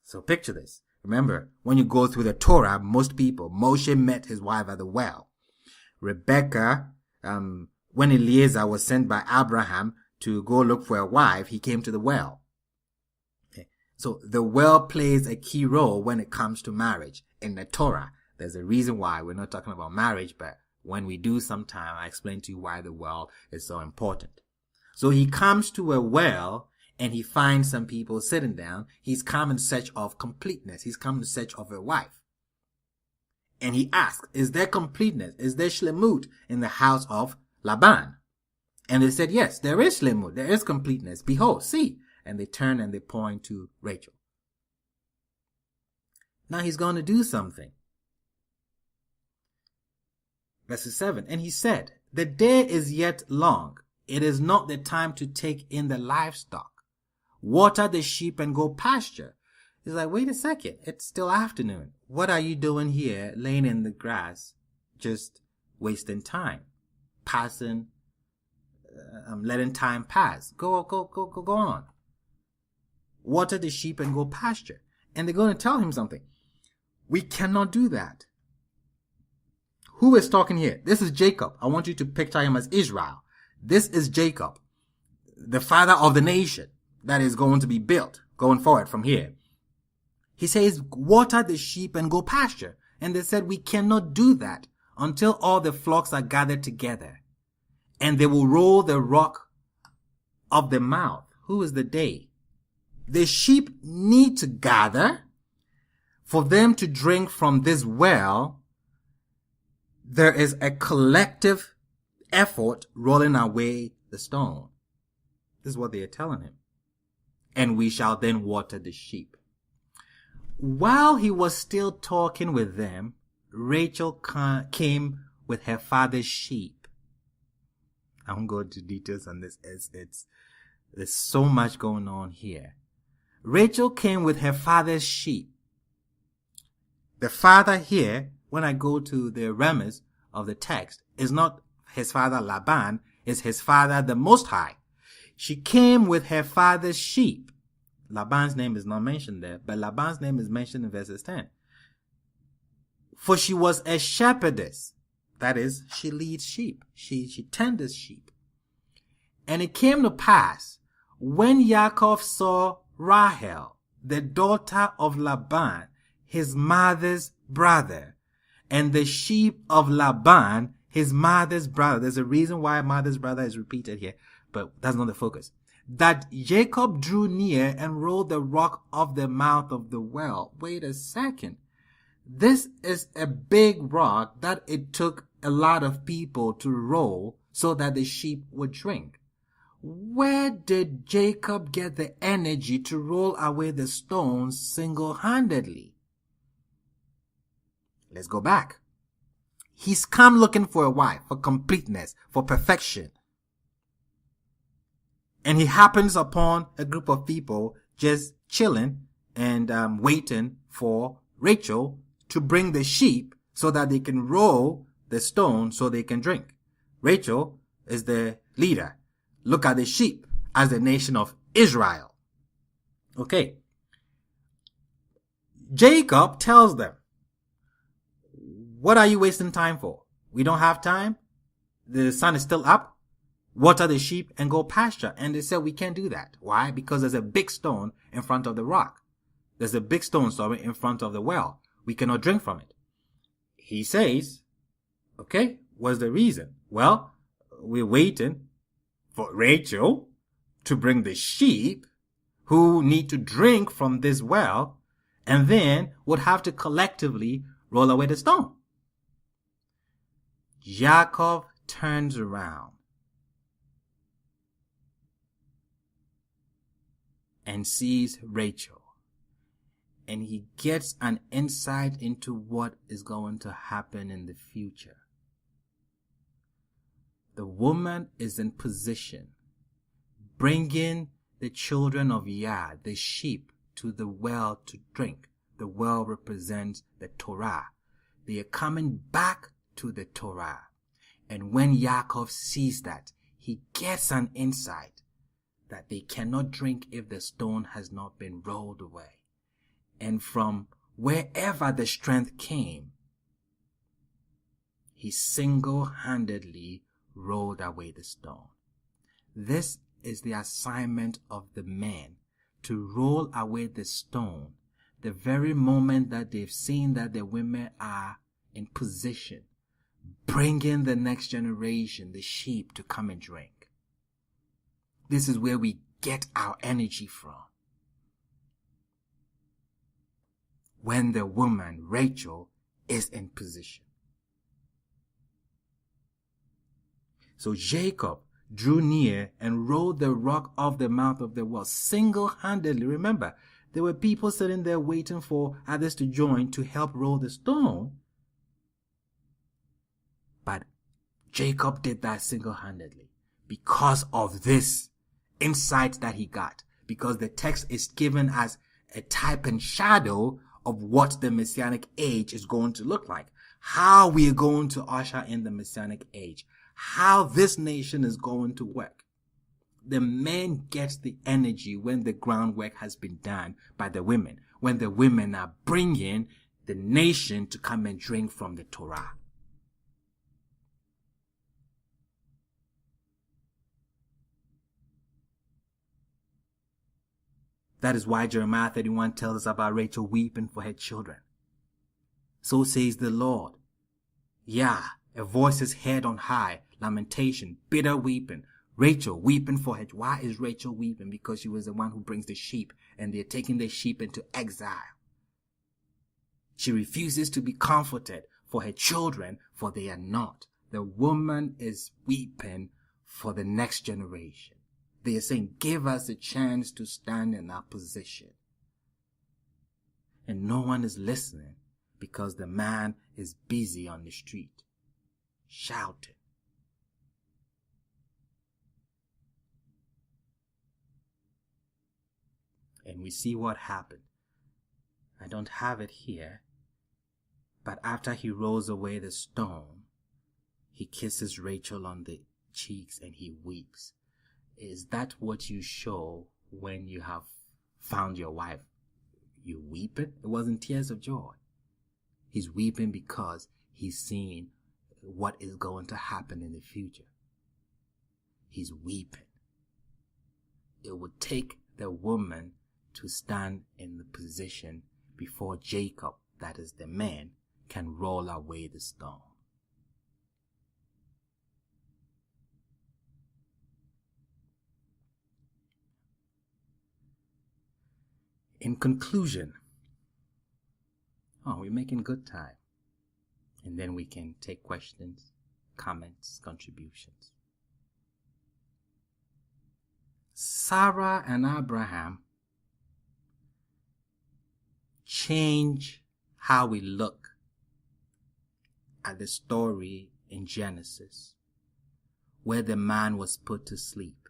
So picture this. Remember, when you go through the Torah, most people, Moshe met his wife at the well. Rebecca, when Eliezer was sent by Abraham to go look for a wife, he came to the well. Okay. So the well plays a key role when it comes to marriage in the Torah. There's a reason why we're not talking about marriage, but when we do sometime, I explain to you why the well is so important. So he comes to a well and he finds some people sitting down. He's come in search of completeness. He's come in search of a wife. And he asks, is there completeness? Is there shlemut in the house of Laban? And they said, yes, there is shlemut. There is completeness. Behold, see. And they turn and they point to Rachel. Now he's going to do something. Verse 7. And he said, the day is yet long. It is not the time to take in the livestock. Water the sheep and go pasture. He's like, wait a second. It's still afternoon. What are you doing here, laying in the grass, just wasting time, passing, letting time pass? Go on. Water the sheep and go pasture. And they're going to tell him something. We cannot do that. Who is talking here? This is Jacob. I want you to picture him as Israel. This is Jacob, the father of the nation that is going to be built going forward from here. He says, water the sheep and go pasture. And they said, we cannot do that until all the flocks are gathered together. And they will roll the rock of the mouth. Who is the day? The sheep need to gather for them to drink from this well. There is a collective effort rolling away the stone. This is what they are telling him. And we shall then water the sheep. While he was still talking with them, Rachel came with her father's sheep. I won't go into details on this. There's so much going on here. Rachel came with her father's sheep. The father here, when I go to the premise of the text, is not his father Laban, it's his father the Most High. She came with her father's sheep. Laban's name is not mentioned there, but Laban's name is mentioned in verses 10. For she was a shepherdess. That is, she leads sheep. She tenders sheep. And it came to pass, when Yaakov saw Rahel, the daughter of Laban, his mother's brother, and the sheep of Laban, his mother's brother. There's a reason why mother's brother is repeated here, but that's not the focus. That Jacob drew near and rolled the rock of the mouth of the well. Wait a second. This is a big rock that it took a lot of people to roll so that the sheep would drink. Where did Jacob get the energy to roll away the stones single-handedly? Let's go back. He's come looking for a wife, for completeness, for perfection. And he happens upon a group of people just chilling and waiting for Rachel to bring the sheep so that they can roll the stone so they can drink. Rachel is the leader. Look at the sheep as the nation of Israel. Okay. Jacob tells them, what are you wasting time for? We don't have time. The sun is still up. Water the sheep and go pasture. And they said, we can't do that. Why? Because there's a big stone in front of the rock. There's a big stone, in front of the well. We cannot drink from it. He says, okay, what's the reason? Well, we're waiting for Rachel to bring the sheep who need to drink from this well, and then would have to collectively roll away the stone. Jacob turns around and sees Rachel, and he gets an insight into what is going to happen in the future. The woman is in position, bringing the children of Yah, the sheep, to the well to drink. The well represents the Torah. They are coming back to the Torah. And when Yaakov sees that, he gets an insight that they cannot drink if the stone has not been rolled away. And from wherever the strength came, he single-handedly rolled away the stone. This is the assignment of the men, to roll away the stone the very moment that they've seen that the women are in position, bringing the next generation, the sheep, to come and drink. This is where we get our energy from. When the woman, Rachel, is in position. So Jacob drew near and rolled the rock off the mouth of the well single-handedly. Remember, there were people sitting there waiting for others to join to help roll the stone. But Jacob did that single-handedly because of this insight that he got. Because the text is given as a type and shadow of what the Messianic age is going to look like. How we are going to usher in the Messianic age. How this nation is going to work. The men get the energy when the groundwork has been done by the women. When the women are bringing the nation to come and drink from the Torah. That is why Jeremiah 31 tells us about Rachel weeping for her children. So says the Lord. Yeah, a voice is heard on high, lamentation, bitter weeping. Rachel weeping for her. Why is Rachel weeping? Because she was the one who brings the sheep, and they're taking the sheep into exile. She refuses to be comforted for her children, for they are not. The woman is weeping for the next generation. They are saying, give us a chance to stand in our position. And no one is listening because the man is busy on the street, shouting. And we see what happened. I don't have it here. But after he rolls away the stone, he kisses Rachel on the cheeks and he weeps. Is that what you show when you have found your wife? You weeping? It wasn't tears of joy. He's weeping because he's seeing what is going to happen in the future. He's weeping. It would take the woman to stand in the position before Jacob, that is the man, can roll away the stone. In conclusion, we're making good time. And then we can take questions, comments, contributions. Sarah and Abraham change how we look at the story in Genesis, where the man was put to sleep,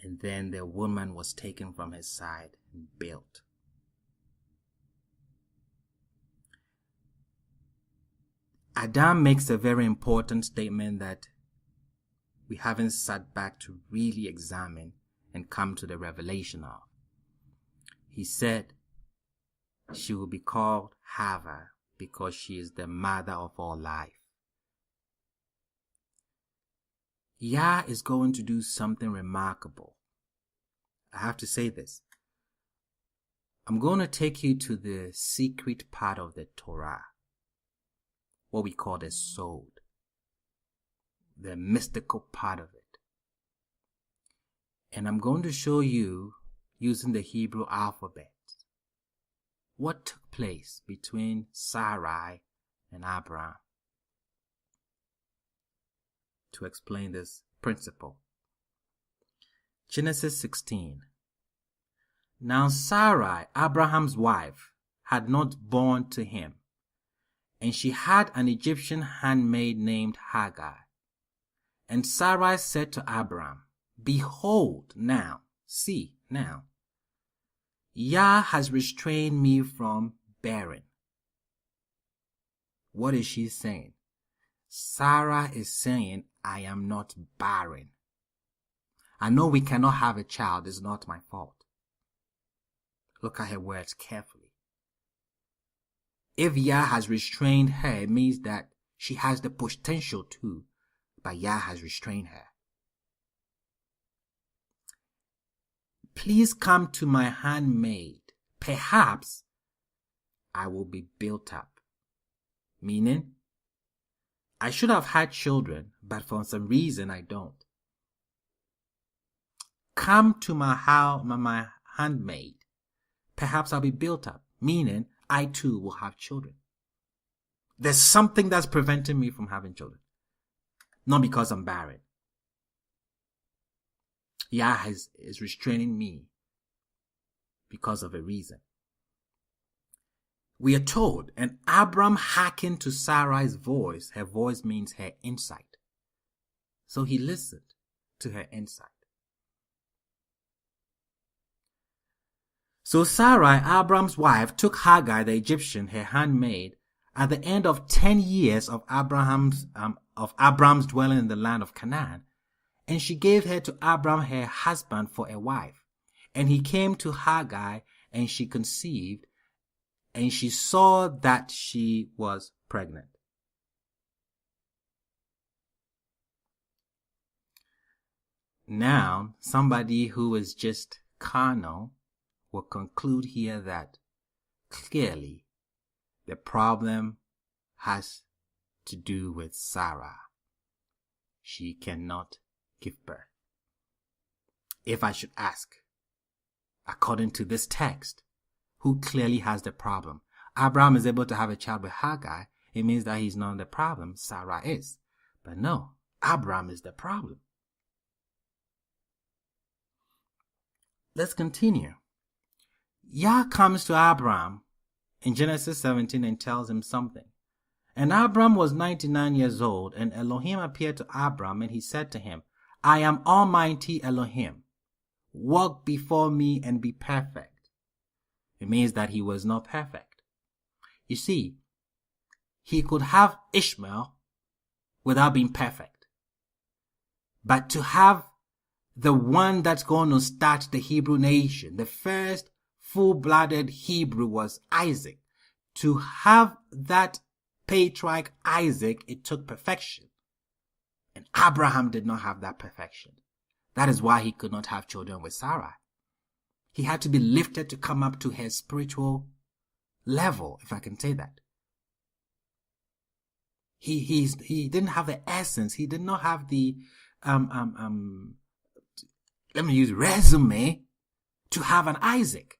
and then the woman was taken from his side and built. Adam makes a very important statement that we haven't sat back to really examine and come to the revelation of. He said she will be called Erverh because she is the mother of all life. Yah is going to do something remarkable. I have to say this. I'm going to take you to the secret part of the Torah, what we call the Sod, the mystical part of it. And I'm going to show you, using the Hebrew alphabet, what took place between Sarai and Abraham to explain this principle. Genesis 16. Now Sarai, Abraham's wife, had not borne to him, and she had an Egyptian handmaid named Hagar. And Sarai said to Abraham, Behold now, see now, Yah has restrained me from bearing. What is she saying? Sarah is saying, I am not barren. I know we cannot have a child. It's not my fault. Look at her words carefully. If Yah has restrained her, it means that she has the potential to, but Yah has restrained her. Please come to my handmaid. Perhaps I will be built up. Meaning, I should have had children, but for some reason I don't. Come to my handmaid. Perhaps I'll be built up. Meaning, I too will have children. There's something that's preventing me from having children. Not because I'm barren. Yah is restraining me because of a reason. We are told, and Abram hearkened to Sarai's voice. Her voice means her insight. So he listened to her insight. So Sarai, Abram's wife, took Hagar the Egyptian, her handmaid, at the end of 10 years of Abram's dwelling in the land of Canaan, and she gave her to Abram her husband for a wife. And he came to Hagar, and she conceived, and she saw that she was pregnant. Now, somebody who is just carnal will conclude here that clearly the problem has to do with Sarah. She cannot give birth. If I should ask, according to this text, who clearly has the problem? Abraham is able to have a child with Hagar. It means that he's not the problem. Sarah is. But no, Abraham is the problem. Let's continue. Yah comes to Abraham in Genesis 17 and tells him something. And Abraham was 99 years old, and Elohim appeared to Abraham, and he said to him, I am Almighty Elohim. walk before me and be perfect. It means that he was not perfect. You see, he could have Ishmael without being perfect. But to have the one that's going to start the Hebrew nation, the first full-blooded Hebrew was Isaac. To have that patriarch Isaac, it took perfection. And Abraham did not have that perfection. That is why he could not have children with Sarah. He had to be lifted to come up to her spiritual level, if I can say that. He didn't have the essence. He did not have the let me use resume to have an Isaac.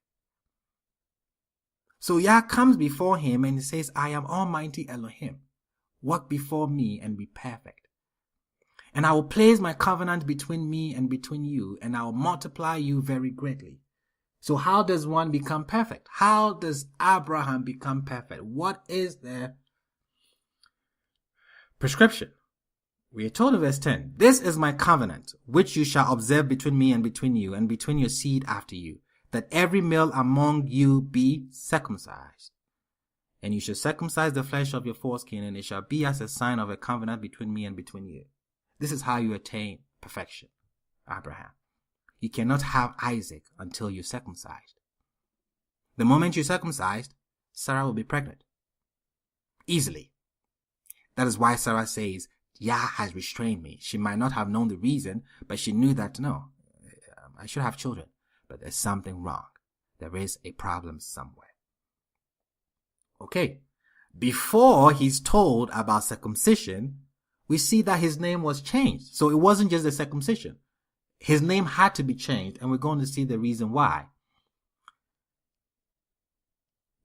So Yah comes before him and he says, I am Almighty Elohim. Walk before me and be perfect. And I will place my covenant between me and between you, and I will multiply you very greatly. So how does one become perfect? How does Abraham become perfect? What is the prescription? We are told in verse 10, this is my covenant, which you shall observe between me and between you, and between your seed after you, that every male among you be circumcised. And you shall circumcise the flesh of your foreskin, and it shall be as a sign of a covenant between me and between you. This is how you attain perfection, Abraham. You cannot have Isaac until you're circumcised. The moment you're circumcised, Sarah will be pregnant. Easily. That is why Sarah says, Yah has restrained me. She might not have known the reason, but she knew that, no, I should have children. But there's something wrong. There is a problem somewhere. Okay. Before he's told about circumcision, we see that his name was changed. So it wasn't just the circumcision. His name had to be changed, and we're going to see the reason why.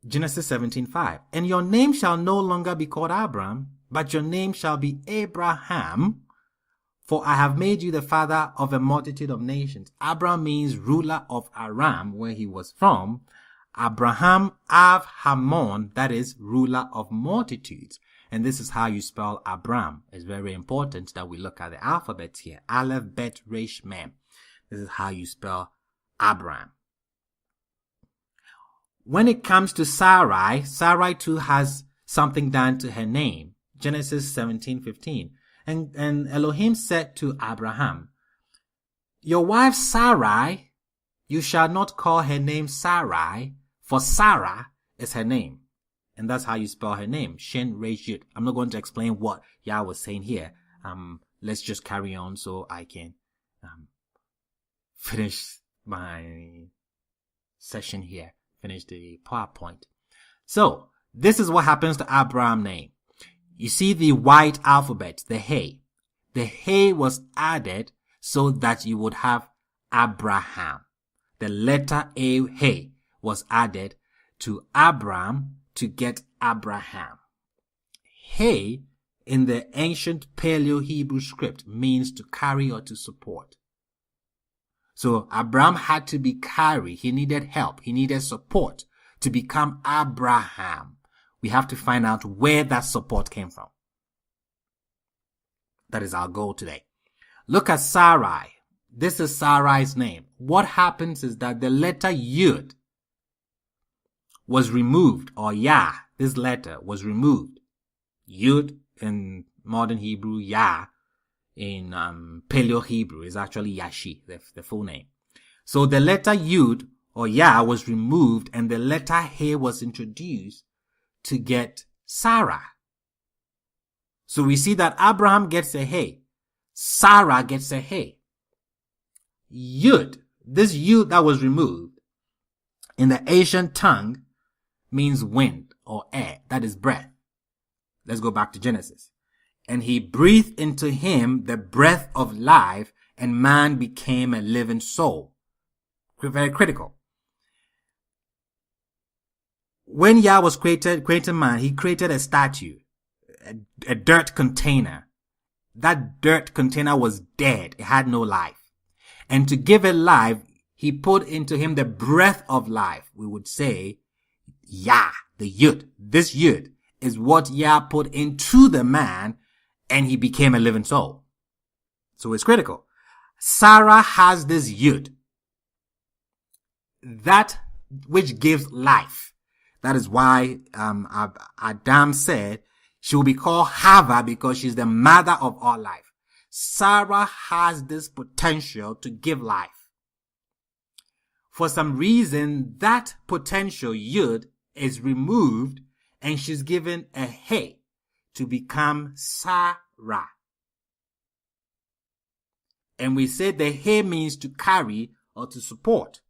Genesis 17:5. And your name shall no longer be called Abram, but your name shall be Abraham, for I have made you the father of a multitude of nations. Abram means ruler of Aram, where he was from. Abraham, Av Hamon, that is ruler of multitudes. And this is how you spell Abram. It's very important that we look at the alphabet here. Aleph, Bet, Resh, Mem. This is how you spell Abram. When it comes to Sarai, Sarai too has something done to her name. Genesis 17:15. And Elohim said to Abraham, your wife Sarai, you shall not call her name Sarai, for Sarah is her name. And that's how you spell her name. Shin Resh Yud. I'm not going to explain what Yah was saying here. Let's just carry on so I can finish my session here. Finish the PowerPoint. So, this is what happens to Abraham's name. You see the white alphabet, the He. The He was added so that you would have Abraham. The letter A, He, was added to Abram to get Abraham. He, in the ancient Paleo-Hebrew script, means to carry or to support. So Abram had to be carried. He needed help. He needed support to become Abraham. We have to find out where that support came from. That is our goal today. Look at Sarai. This is Sarai's name. What happens is that the letter Yud was removed, or Yah, this letter was removed. Yud in modern Hebrew, Yah in Paleo-Hebrew is actually Yashi, the full name. So the letter Yud or Yah was removed and the letter He was introduced to get Sarah. So we see that Abraham gets a He. Sarah gets a He. Yud, this Yud that was removed in the ancient tongue means wind or air, that is breath. Let's go back to Genesis. And he breathed into him the breath of life, and man became a living soul. Very critical. When Yah was creating man, he created a statue, a dirt container. That dirt container was dead. It had no life. And to give it life, he put into him the breath of life. We would say, Yah, the Yud. This Yud is what Yah put into the man, and he became a living soul. So it's critical. Sarah has this Yud. that which gives life. That is why Adam said she will be called Hava, because she's the mother of all life. Sarah has this potential to give life. For some reason, that potential Yud is removed, and she's given a He to become Sarah. And we said the He means to carry or to support.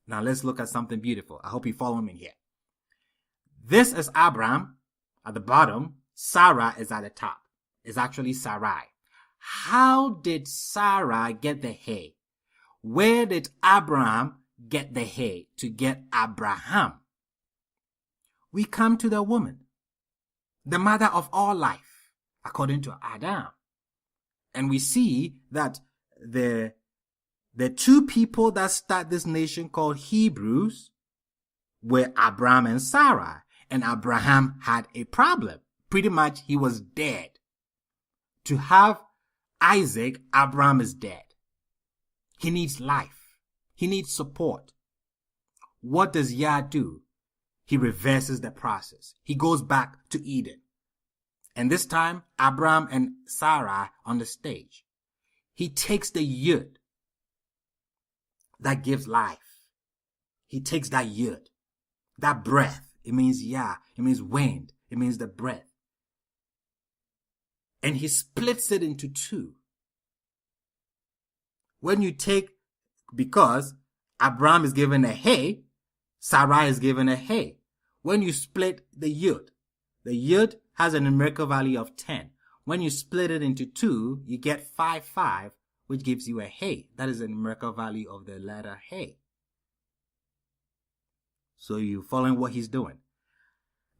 Now let's look at something beautiful. I hope you follow me here. This is Abraham at the bottom. Sarah is at the top. It's actually Sarai. How did Sarah get the He? Where did Abraham get the He to get Abraham? We come to the woman, the mother of all life, according to Adam. And we see that the two people that start this nation called Hebrews were Abraham and Sarah. And Abraham had a problem. Pretty much he was dead. To have Isaac, Abraham is dead. He needs life. He needs support. What does Yah do? He reverses the process. He goes back to Eden. And this time, Abraham and Sarah on the stage. He takes the Yud that gives life. He takes that Yud, that breath. It means Yah. It means wind. It means the breath. And he splits it into two. When you take, because Abraham is given a He, Sarah is given a He. When you split the Yud has a numerical value of 10. When you split it into two, you get 5, which gives you a He. That is a numerical value of the letter He. So you following what he's doing.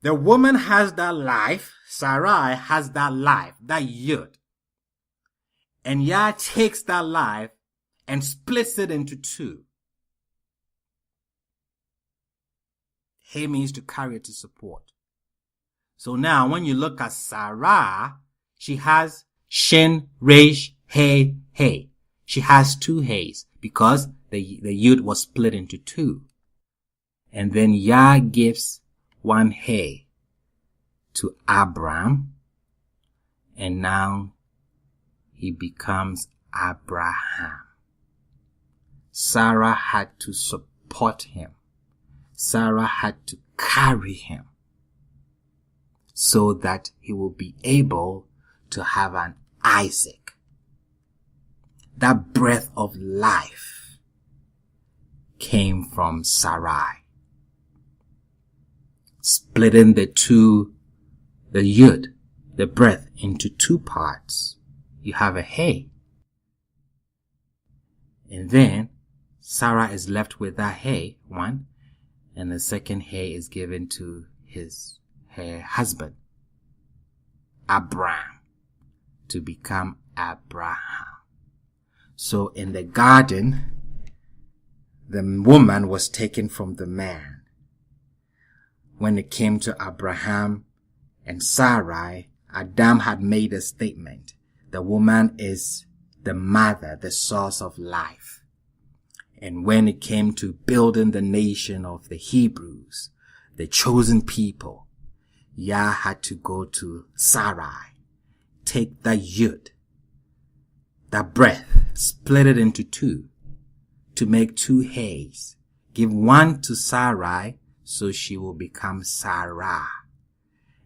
The woman has that life. Sarai has that life, that Yud. And Yah takes that life and splits it into two. He means to carry it, to support. So now when you look at Sarah, she has Shin, Resh, He, He. She has two He's because the Yud was split into two. And then Yah gives one He to Abram. And now he becomes Abraham. Sarah had to support him. Sarah had to carry him so that he will be able to have an Isaac. That breath of life came from Sarai. Splitting the Yud, the breath, into two parts. You have a He. And then Sarah is left with that He, one, and the second He is given to her husband, Abram, to become Abraham. So in the garden, the woman was taken from the man. When it came to Abraham and Sarai, Adam had made a statement. The woman is the mother, the source of life. And when it came to building the nation of the Hebrews, the chosen people, Yah had to go to Sarai, take that Yud, that breath, split it into two to make two He's. Give one to Sarai so she will become Sarah.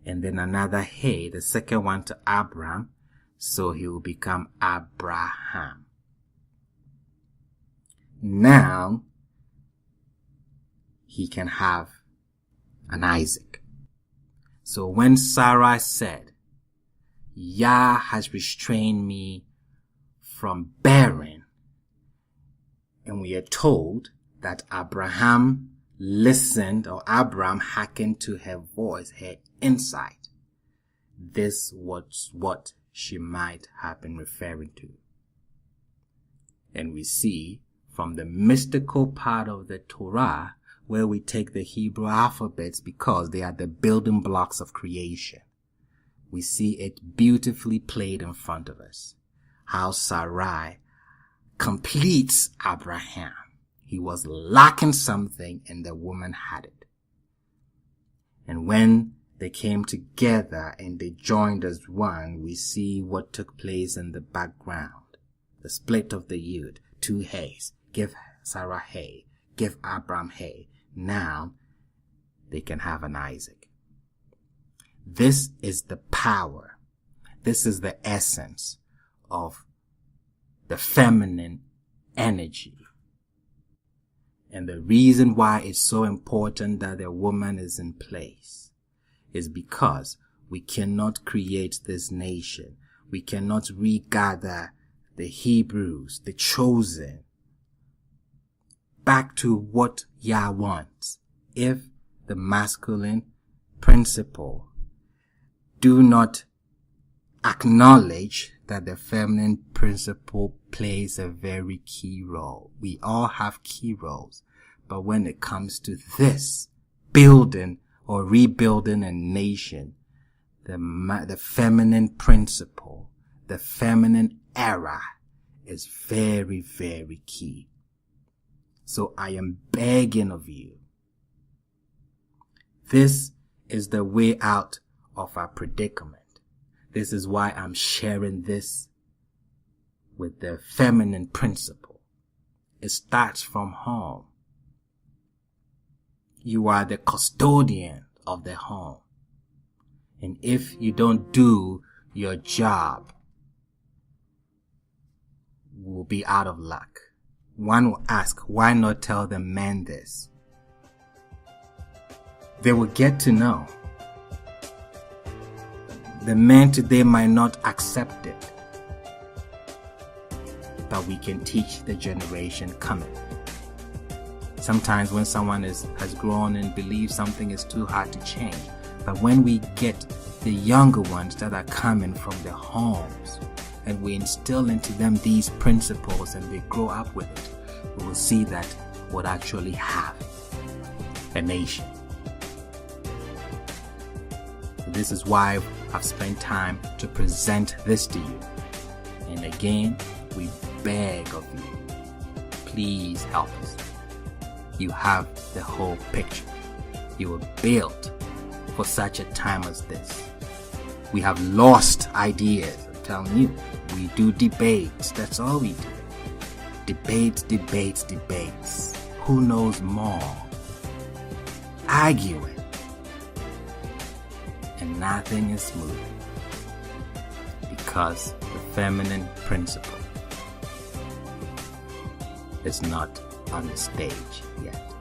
And then another He, the second one to Abram, so he will become Abraham. Now, he can have an Isaac. So when Sarah said, Yah has restrained me from bearing, and we are told that Abraham listened, or Abram hearkened to her voice, her insight, this was what she might have been referring to. And we see from the mystical part of the Torah, where we take the Hebrew alphabets because they are the building blocks of creation. We see it beautifully played in front of us. How Sarai completes Abraham. He was lacking something and the woman had it. And when they came together and they joined as one, we see what took place in the background. The split of the yud, 2 hays. Give Sarah hay, give Abraham hay. Now they can have an Isaac. This is the power. This is the essence of the feminine energy. And the reason why it's so important that the woman is in place is because we cannot create this nation. We cannot regather the Hebrews, the chosen, back to what Yah wants if the masculine principle do not acknowledge that the feminine principle plays a very key role. We all have key roles, but when it comes to this building or rebuilding a nation, the feminine principle, the feminine era is very, very key. So I am begging of you. This is the way out of our predicament. This is why I'm sharing this with the feminine principle. It starts from home. You are the custodian of the home. And if you don't do your job, you will be out of luck. One will ask, why not tell the men this? They will get to know. The men today might not accept it, but we can teach the generation coming. Sometimes when someone has grown and believes something is too hard to change, but when we get the younger ones that are coming from their homes and we instill into them these principles and they grow up with it, we will see that we'll actually have a nation. This is why I've spent time to present this to you. And again, we beg of you, please help us. You have the whole picture. You were built for such a time as this. We have lost ideas. I'm telling you, we do debates. That's all we do. Debates. Who knows more? Arguing. And nothing is moving. Because the feminine principle is not on the stage yet.